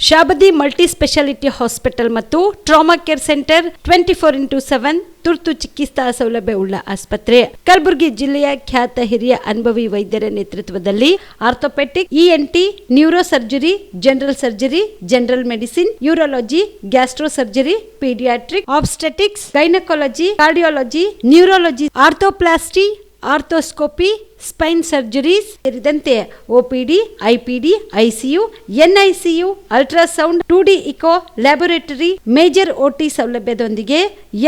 Shabdi multi speciality hospital ಮತ್ತು trauma care centre 24x7 ತುರ್ತು ಚಿಕಿತ್ಸಾ ಸೌಲಭ್ಯ ಉಳ್ಳ ಆಸ್ಪತ್ರೆ. ಕಲಬುರಗಿ ಜಿಲ್ಲೆಯ ಖ್ಯಾತ ಹಿರಿಯ ಅನುಭವಿ ವೈದ್ಯರ ನೇತೃತ್ವದಲ್ಲಿ orthopaedic, ENT, neuro surgery, general surgery, general medicine, urology, gastro surgery, paediatric, obstetrics, gynaecology, cardiology, neurology, arthroplasty, arthroscopy, spine surgeries ಸೇರಿದಂತೆ OPD, IPD, ICU, NICU, ultrasound, 2D echo, laboratory, major OT ಸೌಲಭ್ಯದೊಂದಿಗೆ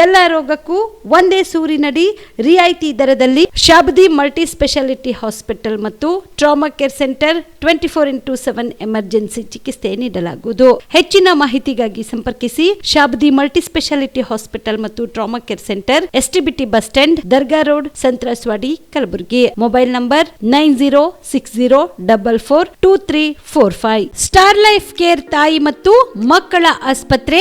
ಎಲ್ಲ ರೋಗಕ್ಕೂ ಒಂದೇ ಸೂರಿನಡಿ ರಿಯಾಯಿತಿ ದರದಲ್ಲಿ ಶಾಬದಿ ಮಲ್ಟಿ ಸ್ಪೆಷಾಲಿಟಿ ಹಾಸ್ಪಿಟಲ್ ಮತ್ತು trauma care centre 24x7 emergency ಚಿಕಿತ್ಸೆ ನೀಡಲಾಗುವುದು. ಹೆಚ್ಚಿನ ಮಾಹಿತಿಗಾಗಿ ಸಂಪರ್ಕಿಸಿ ಶಾಬದಿ ಮಲ್ಟಿ ಸ್ಪೆಷಾಲಿಟಿ ಹಾಸ್ಪಿಟಲ್ ಮತ್ತು trauma care centre, STBT bus stand, Dargah road, ಸಂತ್ರಸ್ವಾಡಿ, Kalaburagi. Mobile number 9060442345. Star life care ತಾಯಿ ಮತ್ತು ಮಕ್ಕಳ ಆಸ್ಪತ್ರೆ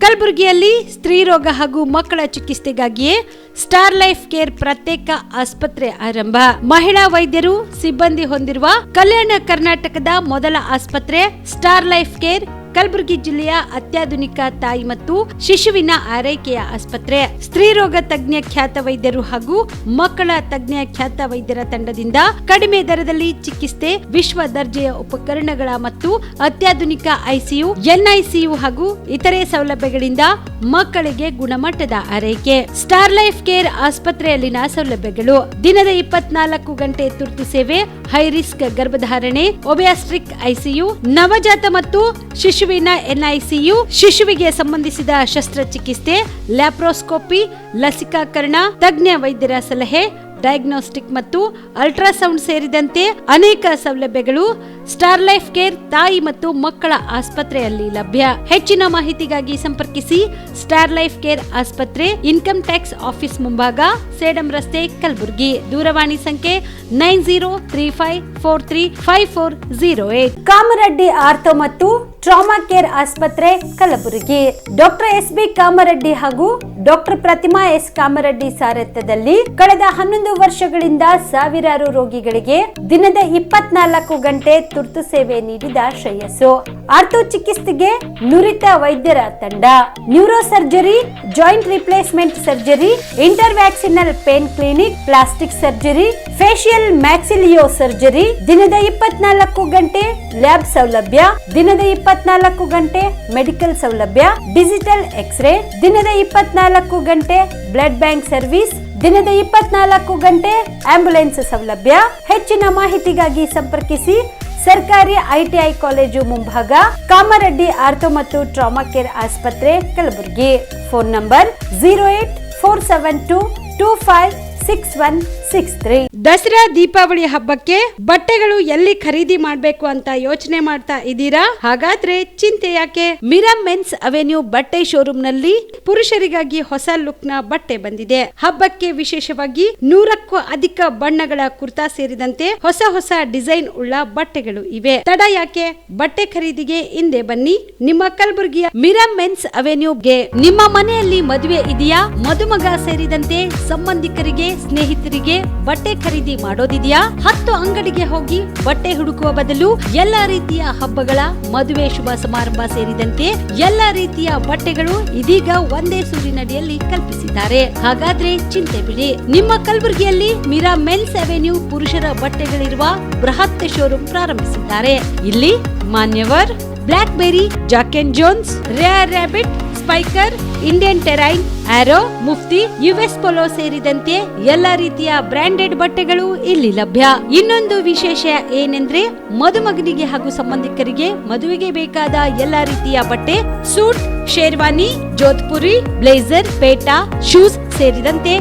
ಕಲಬುರಗಿಯಲ್ಲಿ ಸ್ತ್ರೀ ರೋಗ ಹಾಗೂ ಮಕ್ಕಳ ಚಿಕಿತ್ಸೆಗಾಗಿಯೇ ಸ್ಟಾರ್ ಲೈಫ್ ಕೇರ್ ಪ್ರತ್ಯೇಕ ಆಸ್ಪತ್ರೆ ಆರಂಭ. ಮಹಿಳಾ ವೈದ್ಯರು ಸಿಬ್ಬಂದಿ ಹೊಂದಿರುವ ಕಲ್ಯಾಣ ಕರ್ನಾಟಕದ ಮೊದಲ ಆಸ್ಪತ್ರೆ ಸ್ಟಾರ್ ಲೈಫ್ ಕೇರ್ ಕಲಬುರಗಿ ಜಿಲ್ಲೆಯ ಅತ್ಯಾಧುನಿಕ ತಾಯಿ ಮತ್ತು ಶಿಶುವಿನ ಆರೈಕೆಯ ಆಸ್ಪತ್ರೆ. ಸ್ತ್ರೀ ರೋಗ ತಜ್ಞ ಖ್ಯಾತ ವೈದ್ಯರು ಹಾಗೂ ಮಕ್ಕಳ ತಜ್ಞ ಖ್ಯಾತ ವೈದ್ಯರ ತಂಡದಿಂದ ಕಡಿಮೆ ದರದಲ್ಲಿ ಚಿಕಿತ್ಸೆ, ವಿಶ್ವ ದರ್ಜೆಯ ಉಪಕರಣಗಳ ಮತ್ತು ಅತ್ಯಾಧುನಿಕ ಐಸಿಯು, ಎನ್ಐಸಿಯು ಹಾಗೂ ಇತರೆ ಸೌಲಭ್ಯಗಳಿಂದ ಮಕ್ಕಳಿಗೆ ಗುಣಮಟ್ಟದ ಆರೈಕೆ. ಸ್ಟಾರ್ ಲೈಫ್ ಕೇರ್ ಆಸ್ಪತ್ರೆಯಲ್ಲಿನ ಸೌಲಭ್ಯಗಳು: ದಿನದ 24 ಗಂಟೆ ತುರ್ತು ಸೇವೆ, ಹೈ ರಿಸ್ಕ್ ಗರ್ಭಧಾರಣೆ, ಒಬಿಯಾಸ್ಟ್ರಿಕ್ ಐಸಿಯು, ನವಜಾತ ಮತ್ತು ಶಿಶುವಿನ ಎನ್ಐಸಿಯು, ಶಿಶುವಿಗೆ ಸಂಬಂಧಿಸಿದ ಶಸ್ತ್ರಚಿಕಿತ್ಸೆ, ಲ್ಯಾಪ್ರೋಸ್ಕೋಪಿ, ಲಸಿಕಾಕರಣ, ತಜ್ಞ ವೈದ್ಯರ ಸಲಹೆ, ಡಯಾಗ್ನೋಸ್ಟಿಕ್ ಮತ್ತು ಅಲ್ಟ್ರಾಸೌಂಡ್ ಸೇರಿದಂತೆ ಅನೇಕ ಸೌಲಭ್ಯಗಳು ಸ್ಟಾರ್ ಲೈಫ್ ಕೇರ್ ತಾಯಿ ಮತ್ತು ಮಕ್ಕಳ ಆಸ್ಪತ್ರೆಯಲ್ಲಿ ಲಭ್ಯ. ಹೆಚ್ಚಿನ ಮಾಹಿತಿಗಾಗಿ ಸಂಪರ್ಕಿಸಿ ಸ್ಟಾರ್ ಲೈಫ್ ಕೇರ್ ಆಸ್ಪತ್ರೆ, ಇನ್ಕಮ್ ಟ್ಯಾಕ್ಸ್ ಆಫೀಸ್ ಮುಂಭಾಗ, ಸೇಡಂ ರಸ್ತೆ, ಕಲಬುರಗಿ. ದೂರವಾಣಿ ಸಂಖ್ಯೆ 9035435408. ಕಾಮರೆಡ್ಡಿ ಆರ್ಥೋ ಮತ್ತು ಟ್ರಾಮಾ ಕೇರ್ ಆಸ್ಪತ್ರೆ, ಕಲಬುರಗಿ. Doctor S B. ಕಾಮರೆಡ್ಡಿ ಹಾಗೂ ಡಾಕ್ಟರ್ ಪ್ರತಿಮಾ ಎಸ್. ಕಾಮರೆಡ್ಡಿ ಸಾರಥ್ಯದಲ್ಲಿ ಕಳೆದ 11 ವರ್ಷಗಳಿಂದ ಸಾವಿರಾರು ರೋಗಿಗಳಿಗೆ ದಿನದ 24 ಗಂಟೆ ತುರ್ತು ಸೇವೆ ನೀಡಿದ ಶ್ರೇಯಸ್ಸು. ಆರ್ಥೋ ಚಿಕಿತ್ಸೆಗೆ ನುರಿತ ವೈದ್ಯರ ತಂಡ, neuro surgery, joint replacement surgery, interventional pain clinic, plastic surgery, facial maxillo surgery, ದಿನದ 24 ಗಂಟೆ ಲ್ಯಾಬ್ ಸೌಲಭ್ಯ, ದಿನದ 24 ಗಂಟೆ ಮೆಡಿಕಲ್ ಸೌಲಭ್ಯ, ಡಿಜಿಟಲ್ ಎಕ್ಸ್ರೇ, ದಿನದ 24 ಗಂಟೆ ಬ್ಲಡ್ ಬ್ಯಾಂಕ್ ಸರ್ವಿಸ್, ದಿನದ 24 ಗಂಟೆ ಆಂಬ್ಯುಲೆನ್ಸ್ ಸೌಲಭ್ಯ. ಹೆಚ್ಚಿನ ಮಾಹಿತಿಗಾಗಿ ಸಂಪರ್ಕಿಸಿ ಸರ್ಕಾರಿ ಐಟಿಐ ಕಾಲೇಜು ಮುಂಭಾಗ, ಕಾಮರೆಡ್ಡಿ ಆರ್ಥೋ ಮತ್ತು ಟ್ರಾಮಾ ಕೇರ್ ಆಸ್ಪತ್ರೆ, ಕಲಬುರಗಿ. Phone number 08472256163. ದಸರಾ ದೀಪಾವಳಿ ಹಬ್ಬಕ್ಕೆ ಬಟ್ಟೆಗಳು ಎಲ್ಲಿ ಖರೀದಿ ಮಾಡಬೇಕು ಅಂತ ಯೋಚನೆ ಮಾಡ್ತಾ ಇದ್ದೀರಾ? ಹಾಗಾದ್ರೆ ಚಿಂತೆ ಯಾಕೆ? ಮಿರಾ ಮೆನ್ಸ್ ಅವೆನ್ಯೂ ಬಟ್ಟೆ ಶೋರೂಮ್ ನಲ್ಲಿ ಪುರುಷರಿಗಾಗಿ ಹೊಸ ಲುಕ್ ನ ಬಟ್ಟೆ ಬಂದಿದೆ. ಹಬ್ಬಕ್ಕೆ ವಿಶೇಷವಾಗಿ 100ಕ್ಕೂ ಅಧಿಕ ಬಣ್ಣಗಳ ಕುರ್ತಾ ಸೇರಿದಂತೆ ಹೊಸ ಹೊಸ ಡಿಸೈನ್ ಉಳ್ಳ ಬಟ್ಟೆಗಳು ಇವೆ. ತಡ ಯಾಕೆ? ಬಟ್ಟೆ ಖರೀದಿಗೆ ಹಿಂದೆ ಬನ್ನಿ ನಿಮ್ಮ ಕಲಬುರಗಿಯ ಮಿರಾ ಮೆನ್ಸ್ ಅವೆನ್ಯೂಗೆ. ನಿಮ್ಮ ಮನೆಯಲ್ಲಿ ಮದುವೆ ಇದೆಯಾ? ಮದುಮಗ ಸೇರಿದಂತೆ ಸಂಬಂಧಿಕರಿಗೆ, ಸ್ನೇಹಿತರಿಗೆ ಬಟ್ಟೆ ಖರೀದಿ ಮಾಡೋದಿದೆಯಾ? 10 ಅಂಗಡಿಗೆ ಹೋಗಿ ಬಟ್ಟೆ ಹುಡುಕುವ ಬದಲು ಎಲ್ಲಾ ರೀತಿಯ ಹಬ್ಬಗಳ, ಮದುವೆ, ಶುಭ ಸಮಾರಂಭ ಸೇರಿದಂತೆ ಎಲ್ಲಾ ರೀತಿಯ ಬಟ್ಟೆಗಳು ಇದೀಗ ಒಂದೇ ಸೂರಿನಡಿಯಲ್ಲಿ ಕಲ್ಪಿಸಿದ್ದಾರೆ. ಹಾಗಾದ್ರೆ ಚಿಂತೆ ಬಿಡಿ. ನಿಮ್ಮ ಕಲಬುರಗಿಯಲ್ಲಿ ಮಿರಾ ಮೆನ್ಸ್ ಅವೆನ್ಯೂ ಪುರುಷರ ಬಟ್ಟೆಗಳಿರುವ ಬೃಹತ್ ಶೋರೂಮ್ ಪ್ರಾರಂಭಿಸಿದ್ದಾರೆ. ಇಲ್ಲಿ Manyavar, black berry, Jack and Jones, rare rabbit, Spykar, Indian Terrain, Arrow, Mufti, US Polo ಸೇರಿದಂತೆ ಎಲ್ಲಾ ರೀತಿಯ ಬ್ರಾಂಡೆಡ್ ಬಟ್ಟೆಗಳು ಇಲ್ಲಿ ಲಭ್ಯ. ಇನ್ನೊಂದು ವಿಶೇಷ ಏನೆಂದ್ರೆ ಮದುಮಗನಿಗೆ ಹಾಗೂ ಸಂಬಂಧಿಕರಿಗೆ ಮದುವೆಗೆ ಬೇಕಾದ ಎಲ್ಲಾ ರೀತಿಯ ಬಟ್ಟೆ, ಸೂಟ್, ಶೇರ್ವಾನಿ, ಜೋಧ್ಪುರಿ, ಬ್ಲೇಸರ್, ಪೇಟಾ, ಶೂಸ್ ಸೇರಿದಂತೆ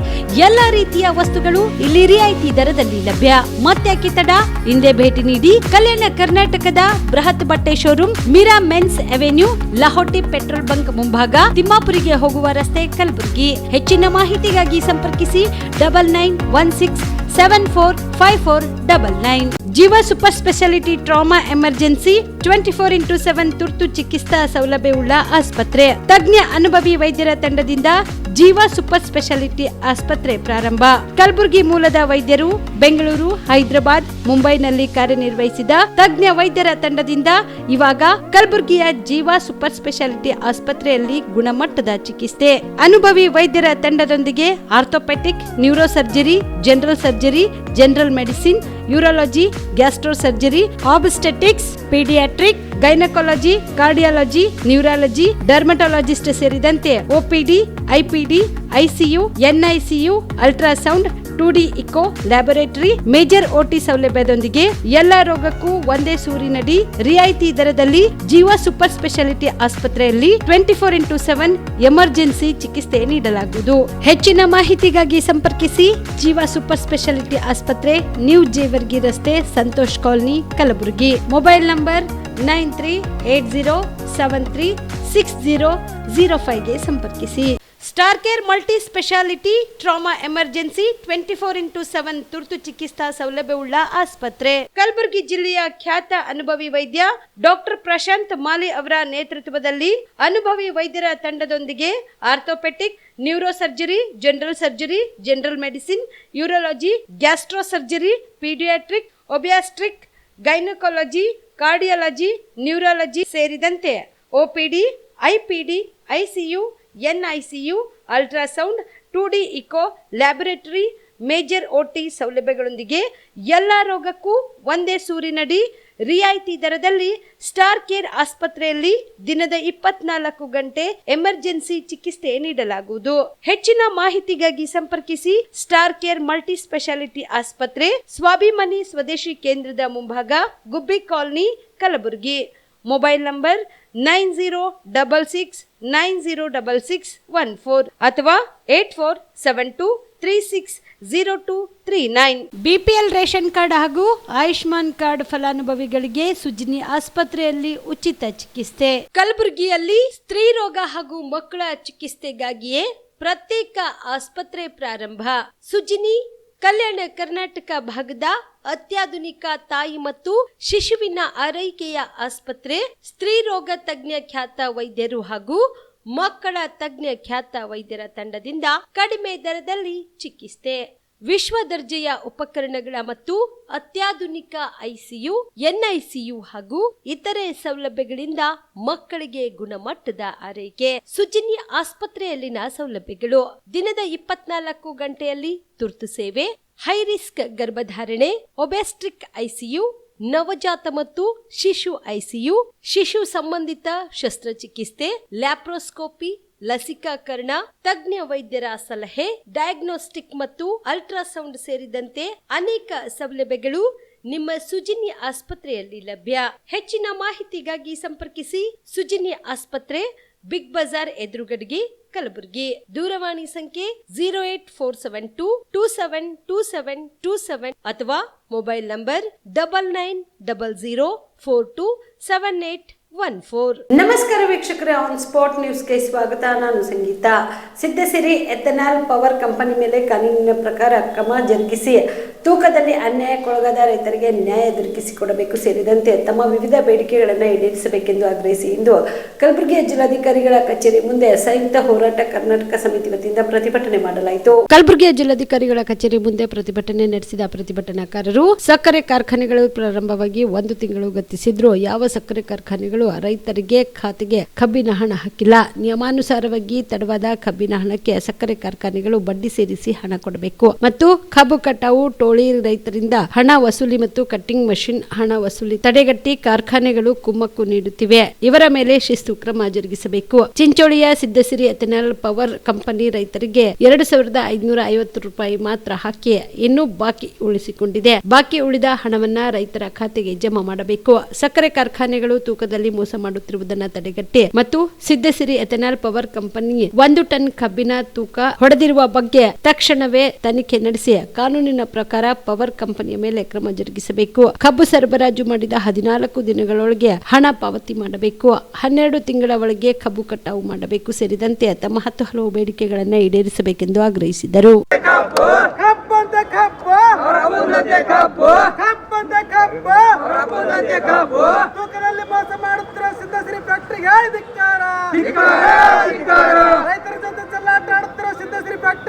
ಎಲ್ಲಾ ರೀತಿಯ ವಸ್ತುಗಳು ಇಲ್ಲಿ ರಿಯಾಯಿತಿ ದರದಲ್ಲಿ ಲಭ್ಯ. ಮತ್ತ್ಯಾಕೆ ತಡ? ಹಿಂದೆ ಭೇಟಿ ನೀಡಿ ಕಲ್ಯಾಣ ಕರ್ನಾಟಕದ ಬೃಹತ್ ಬಟ್ಟೆ showroom Mira men's avenue, Lahoti petrol bunk ಮುಂಭಾಗ, ತಿಮ್ಮಾಪುರಿಗೆ ಹೋಗುವ ರಸ್ತೆ, ಕಲಬುರಗಿ. ಹೆಚ್ಚಿನ ಮಾಹಿತಿಗಾಗಿ ಸಂಪರ್ಕಿಸಿ 9916745499. ಜೀವ super speciality trauma emergency 24x7 ತುರ್ತು ಚಿಕಿತ್ಸಾ ಸೌಲಭ್ಯವುಳ್ಳ ಆಸ್ಪತ್ರೆ. ತಜ್ಞ ಅನುಭವಿ ವೈದ್ಯರ ತಂಡದಿಂದ ಜೀವ ಸೂಪರ್ ಸ್ಪೆಷಾಲಿಟಿ ಆಸ್ಪತ್ರೆ ಪ್ರಾರಂಭ. ಕಲಬುರಗಿ ಮೂಲದ ವೈದ್ಯರು ಬೆಂಗಳೂರು, ಹೈದರಾಬಾದ್, ಮುಂಬೈನಲ್ಲಿ ಕಾರ್ಯನಿರ್ವಹಿಸಿದ ತಜ್ಞ ವೈದ್ಯರ ತಂಡದಿಂದ ಇವಾಗ ಕಲಬುರಗಿಯ ಜೀವ ಸೂಪರ್ ಸ್ಪೆಷಾಲಿಟಿ ಆಸ್ಪತ್ರೆಯಲ್ಲಿ ಗುಣಮಟ್ಟದ ಚಿಕಿತ್ಸೆ. ಅನುಭವಿ ವೈದ್ಯರ ತಂಡದೊಂದಿಗೆ orthopaedic, neuro surgery, general surgery, general medicine, urology, gastro surgery, obstetrics, paediatric, gynaecology, cardiology, neurology, dermatologist ಸೇರಿದಂತೆ OPD, IPD, ICU, NICU, ultrasound, 2D echo, laboratory, major OT ಸೌಲಭ್ಯದೊಂದಿಗೆ ಎಲ್ಲಾ ರೋಗಕ್ಕೂ ಒಂದೇ ಸೂರಿನಡಿ ರಿಯಾಯಿತಿ ದರದಲ್ಲಿ ಜೀವ ಸೂಪರ್ ಸ್ಪೆಷಾಲಿಟಿ ಆಸ್ಪತ್ರೆಯಲ್ಲಿ 24x7 ಎಮರ್ಜೆನ್ಸಿ ಚಿಕಿತ್ಸೆ ನೀಡಲಾಗುವುದು. ಹೆಚ್ಚಿನ ಮಾಹಿತಿಗಾಗಿ ಸಂಪರ್ಕಿಸಿ ಜೀವ ಸೂಪರ್ ಸ್ಪೆಷಾಲಿಟಿ ಆಸ್ಪತ್ರೆ, ನ್ಯೂ ಜೇವರ್ಗಿ ರಸ್ತೆ, Santosh colony, Kalaburagi. Mobile number 9380736005 ಗೆ ಸಂಪರ್ಕಿಸಿ. Star care multi speciality trauma emergency 24x7 ತುರ್ತು ಚಿಕಿತ್ಸಾ ಸೌಲಭ್ಯವುಳ್ಳ ಆಸ್ಪತ್ರೆ. ಕಲಬುರಗಿ ಜಿಲ್ಲೆಯ ಖ್ಯಾತ ಅನುಭವಿ ವೈದ್ಯ ಡಾಕ್ಟರ್ ಪ್ರಶಾಂತ್ ಮಾಲಿ ಅವರ ನೇತೃತ್ವದಲ್ಲಿ ಅನುಭವಿ ವೈದ್ಯರ ತಂಡದೊಂದಿಗೆ orthopaedic, neuro surgery, general surgery, general medicine, urology, gastro surgery, paediatric, obstetric, gynaecology, cardiology, neurology ಸೇರಿದಂತೆ OPD, IPD, ICU, NICU, ultrasound, 2D echo, laboratory, major OT ಸೌಲಭ್ಯಗಳೊಂದಿಗೆ ಎಲ್ಲಾ ರೋಗಕ್ಕೂ ಒಂದೇ ಸೂರಿನಡಿ ರಿಯಾಯಿತಿ ದರದಲ್ಲಿ ಸ್ಟಾರ್ ಕೇರ್ ಆಸ್ಪತ್ರೆಯಲ್ಲಿ ದಿನದ 24 ಗಂಟೆ ಎಮರ್ಜೆನ್ಸಿ ಚಿಕಿತ್ಸೆ ನೀಡಲಾಗುವುದು. ಹೆಚ್ಚಿನ ಮಾಹಿತಿಗಾಗಿ ಸಂಪರ್ಕಿಸಿ ಸ್ಟಾರ್ ಕೇರ್ ಮಲ್ಟಿ ಸ್ಪೆಷಾಲಿಟಿ ಆಸ್ಪತ್ರೆ, ಸ್ವಾಭಿಮಾನಿ ಸ್ವದೇಶಿ ಕೇಂದ್ರದ ಮುಂಭಾಗ, ಗುಬ್ಬಿ ಕಾಲನಿ, ಕಲಬುರಗಿ. ಮೊಬೈಲ್ ನಂಬರ್ 9066906614 ಅಥವಾ 8472360239. ಬಿಪಿಎಲ್ ರೇಷನ್ ಕಾರ್ಡ್ ಹಾಗೂ ಆಯುಷ್ಮಾನ್ ಕಾರ್ಡ್ ಫಲಾನುಭವಿಗಳಿಗೆ ಸುಜಿನಿ ಆಸ್ಪತ್ರೆಯಲ್ಲಿ ಉಚಿತ ಚಿಕಿತ್ಸೆ. ಕಲಬುರಗಿಯಲ್ಲಿ ಸ್ತ್ರೀ ರೋಗ ಹಾಗೂ ಮಕ್ಕಳ ಚಿಕಿತ್ಸೆಗಾಗಿಯೇ ಪ್ರತ್ಯೇಕ ಆಸ್ಪತ್ರೆ ಪ್ರಾರಂಭ. ಸುಜಿನಿ ಕಲ್ಯಾಣ ಕರ್ನಾಟಕ ಭಾಗದ ಅತ್ಯಾಧುನಿಕ ತಾಯಿ ಮತ್ತು ಶಿಶುವಿನ ಆರೈಕೆಯ ಆಸ್ಪತ್ರೆ. ಸ್ತ್ರೀ ರೋಗ ತಜ್ಞ ಖ್ಯಾತ ವೈದ್ಯರು ಹಾಗೂ ಮಕ್ಕಳ ತಜ್ಞ ಖ್ಯಾತ ವೈದ್ಯರ ತಂಡದಿಂದ ಕಡಿಮೆ ದರದಲ್ಲಿ ಚಿಕಿತ್ಸೆ. ವಿಶ್ವ ದರ್ಜೆಯ ಉಪಕರಣಗಳ ಮತ್ತು ಅತ್ಯಾಧುನಿಕ ಐಸಿಯು, ಎನ್ಐಸಿಯು ಹಾಗೂ ಇತರೆ ಸೌಲಭ್ಯಗಳಿಂದ ಮಕ್ಕಳಿಗೆ ಗುಣಮಟ್ಟದ ಆರೈಕೆ. ಸುಜಿನಿ ಆಸ್ಪತ್ರೆಯಲ್ಲಿನ ಸೌಲಭ್ಯಗಳು: ದಿನದ 24 ಗಂಟೆಯಲ್ಲಿ ತುರ್ತು ಸೇವೆ, ಹೈ ರಿಸ್ಕ್ ಗರ್ಭಧಾರಣೆ, ಒಬ್ಯಾಸ್ಟ್ರಿಕ್ ಐಸಿಯು, ನವಜಾತ ಮತ್ತು ಶಿಶು ಐಸಿಯು, ಶಿಶು ಸಂಬಂಧಿತ ಶಸ್ತ್ರಚಿಕಿತ್ಸೆ, ಲ್ಯಾಪ್ರೋಸ್ಕೋಪಿ, ಲಸಿಕಾಕರಣ, ತಜ್ಞ ವೈದ್ಯರ ಸಲಹೆ, ಡಯಾಗ್ನೋಸ್ಟಿಕ್ ಮತ್ತು ಅಲ್ಟ್ರಾಸೌಂಡ್ ಸೇರಿದಂತೆ ಅನೇಕ ಸೌಲಭ್ಯಗಳು ನಿಮ್ಮ ಸುಜಿನಿ ಆಸ್ಪತ್ರೆಯಲ್ಲಿ ಲಭ್ಯ. ಹೆಚ್ಚಿನ ಮಾಹಿತಿಗಾಗಿ ಸಂಪರ್ಕಿಸಿ ಸುಜಿನಿ ಆಸ್ಪತ್ರೆ, ಬಿಗ್ ಬಜಾರ್ ಎದುರುಗಡೆಗೆ, ಕಲಬುರಗಿ. ದೂರವಾಣಿ ಸಂಖ್ಯೆ 08472272727 ಅಥವಾ ಮೊಬೈಲ್ ನಂಬರ್ 9900427814. ನಮಸ್ಕಾರ ವೀಕ್ಷಕರೇ, ಆನ್ ಸ್ಪಾಟ್ ನ್ಯೂಸ್ಗೆ ಸ್ವಾಗತ. ನಾನು ಸಂಗೀತ. ಸಿದ್ದಸಿರಿ ಎಥೆನಾಲ್ ಪವರ್ ಕಂಪನಿ ಮೇಲೆ ಕಾನೂನಿನ ಪ್ರಕಾರ ಕ್ರಮ ಜರುಗಿಸಿ ತೂಕದಲ್ಲಿ ಅನ್ಯಾಯಕ್ಕೊಳಗಾದ ರೈತರಿಗೆ ನ್ಯಾಯ ದೊರಕಿಸಿಕೊಡಬೇಕು ಸೇರಿದಂತೆ ತಮ್ಮ ವಿವಿಧ ಬೇಡಿಕೆಗಳನ್ನು ಈಡೇರಿಸಬೇಕೆಂದು ಆಗ್ರಹಿಸಿ ಇಂದು ಕಲಬುರಗಿಯ ಜಿಲ್ಲಾಧಿಕಾರಿಗಳ ಕಚೇರಿ ಮುಂದೆ ಸಂಯುಕ್ತ ಹೋರಾಟ ಕರ್ನಾಟಕ ಸಮಿತಿ ವತಿಯಿಂದ ಪ್ರತಿಭಟನೆ ಮಾಡಲಾಯಿತು. ಕಲಬುರಗಿಯ ಜಿಲ್ಲಾಧಿಕಾರಿಗಳ ಕಚೇರಿ ಮುಂದೆ ಪ್ರತಿಭಟನೆ ನಡೆಸಿದ ಪ್ರತಿಭಟನಾಕಾರರು ಸಕ್ಕರೆ ಕಾರ್ಖಾನೆಗಳು ಪ್ರಾರಂಭವಾಗಿ 1 ತಿಂಗಳು ಗತಿಸಿದ್ರು. ಯಾವ ಸಕ್ಕರೆ ಕಾರ್ಖಾನೆಗಳು ರೈತರಿಗೆ ಖಾತೆಗೆ ಕಬ್ಬಿನ ಹಣ ಹಾಕಿಲ್ಲ. ನಿಯಮಾನುಸಾರವಾಗಿ ತಡವಾದ ಕಬ್ಬಿನ ಹಣಕ್ಕೆ ಸಕ್ಕರೆ ಕಾರ್ಖಾನೆಗಳು ಬಡ್ಡಿ ಸೇರಿಸಿ ಹಣ ಕೊಡಬೇಕು ಮತ್ತು ಕಬ್ಬು ಕಟಾವು ಟೋಳಿ ರೈತರಿಂದ ಹಣ ವಸೂಲಿ ಮತ್ತು ಕಟ್ಟಿಂಗ್ ಮಷಿನ್ ಹಣ ವಸೂಲಿ ತಡೆಗಟ್ಟಿ ಕಾರ್ಖಾನೆಗಳು ಕುಮ್ಮಕ್ಕು ನೀಡುತ್ತಿವೆ. ಇವರ ಮೇಲೆ ಶಿಸ್ತು ಕ್ರಮ ಜರುಗಿಸಬೇಕು. ಚಿಂಚೋಳಿಯ ಸಿದ್ದಸಿರಿ ಎಥೆನಾಲ್ ಪವರ್ ಕಂಪನಿ ರೈತರಿಗೆ 2550 ರೂಪಾಯಿ ಮಾತ್ರ ಹಾಕಿ ಇನ್ನೂ ಬಾಕಿ ಉಳಿಸಿಕೊಂಡಿದೆ. ಬಾಕಿ ಉಳಿದ ಹಣವನ್ನ ರೈತರ ಖಾತೆಗೆ ಜಮಾ ಮಾಡಬೇಕು. ಸಕ್ಕರೆ ಕಾರ್ಖಾನೆಗಳು ತೂಕದಲ್ಲಿ ಮೋಸ ಮಾಡುತ್ತಿರುವುದನ್ನು ತಡೆಗಟ್ಟಿ ಮತ್ತು ಸಿದ್ದಸಿರಿ ಎಥೆನಾಲ್ ಪವರ್ ಕಂಪನಿ 1 ಟನ್ ಕಬ್ಬಿನ ತೂಕ ಹೊಡೆದಿರುವ ಬಗ್ಗೆ ತಕ್ಷಣವೇ ತನಿಖೆ ನಡೆಸಿ ಕಾನೂನಿನ ಪ್ರಕಾರ ಪವರ್ ಕಂಪನಿಯ ಮೇಲೆ ಕ್ರಮ ಜರುಗಿಸಬೇಕು. ಕಬ್ಬು ಸರಬರಾಜು ಮಾಡಿದ 14 ದಿನಗಳೊಳಗೆ ಹಣ ಪಾವತಿ ಮಾಡಬೇಕು. 12 ತಿಂಗಳ ಒಳಗೆ ಕಬ್ಬು ಕಟಾವು ಮಾಡಬೇಕು ಸೇರಿದಂತೆ ತಮ್ಮ 10 ಹಲವು ಬೇಡಿಕೆಗಳನ್ನು ಈಡೇರಿಸಬೇಕೆಂದು ಆಗ್ರಹಿಸಿದರು. ಸಿದ್ದಸಿರಿ ಫ್ಯಾಕ್ಟರಿಗೆ ರೈತರ ಜೊತೆ ಚೆಲ್ಲಾಟ ಆಡುತ್ತಿರೋ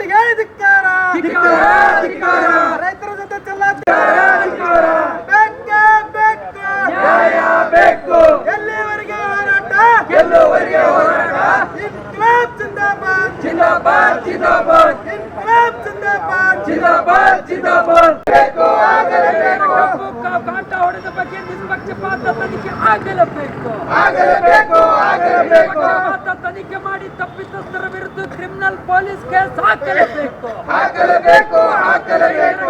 ರೈತರಿಗೆ ಧಿಕ್ಕಾರ, ರೈತರ ಜೊತೆ ಬೇಕೇ ಬೇಕು, ನ್ಯಾಯ ಬೇಕು, ಎಲ್ಲಿವರೆಗೆ ಹೋರಾಟ, ಇನ್ಕ್ಲಾಬ್ ಜಿಂದಾಬಾದ್, ಜಿಂದಾಬಾದ್ ಜಿಂದಾಬಾದ್, ಇನ್ಕ್ಲಾಬ್ ಜಿಂದಾಬಾದ್, ಜಿಂದಾಬಾದ್ ಜಿಂದಾಬಾದ್. ಬೇಕು ಆಗಲೇಬೇಕು, ಕಾಟ ಹೊಡೆದ ಬಗ್ಗೆ ನಿಷ್ಪಕ್ಷಪಾತ ತನಿಖೆ ಆಗಲೇಬೇಕು, ಆಗಲೇಬೇಕು, ಆಗಲೇಬೇಕು. ತನಿಖೆ ಮಾಡಿ ತಪ್ಪಿತಸ್ಥರ ವಿರುದ್ಧ ಕ್ರಿಮಿನಲ್ ಪೊಲೀಸ್ ಕೇಸ್ ಹಾಕಲೇಬೇಕು, ಹಾಕಲೇಬೇಕು, ಹಾಕಲೇಬೇಕು.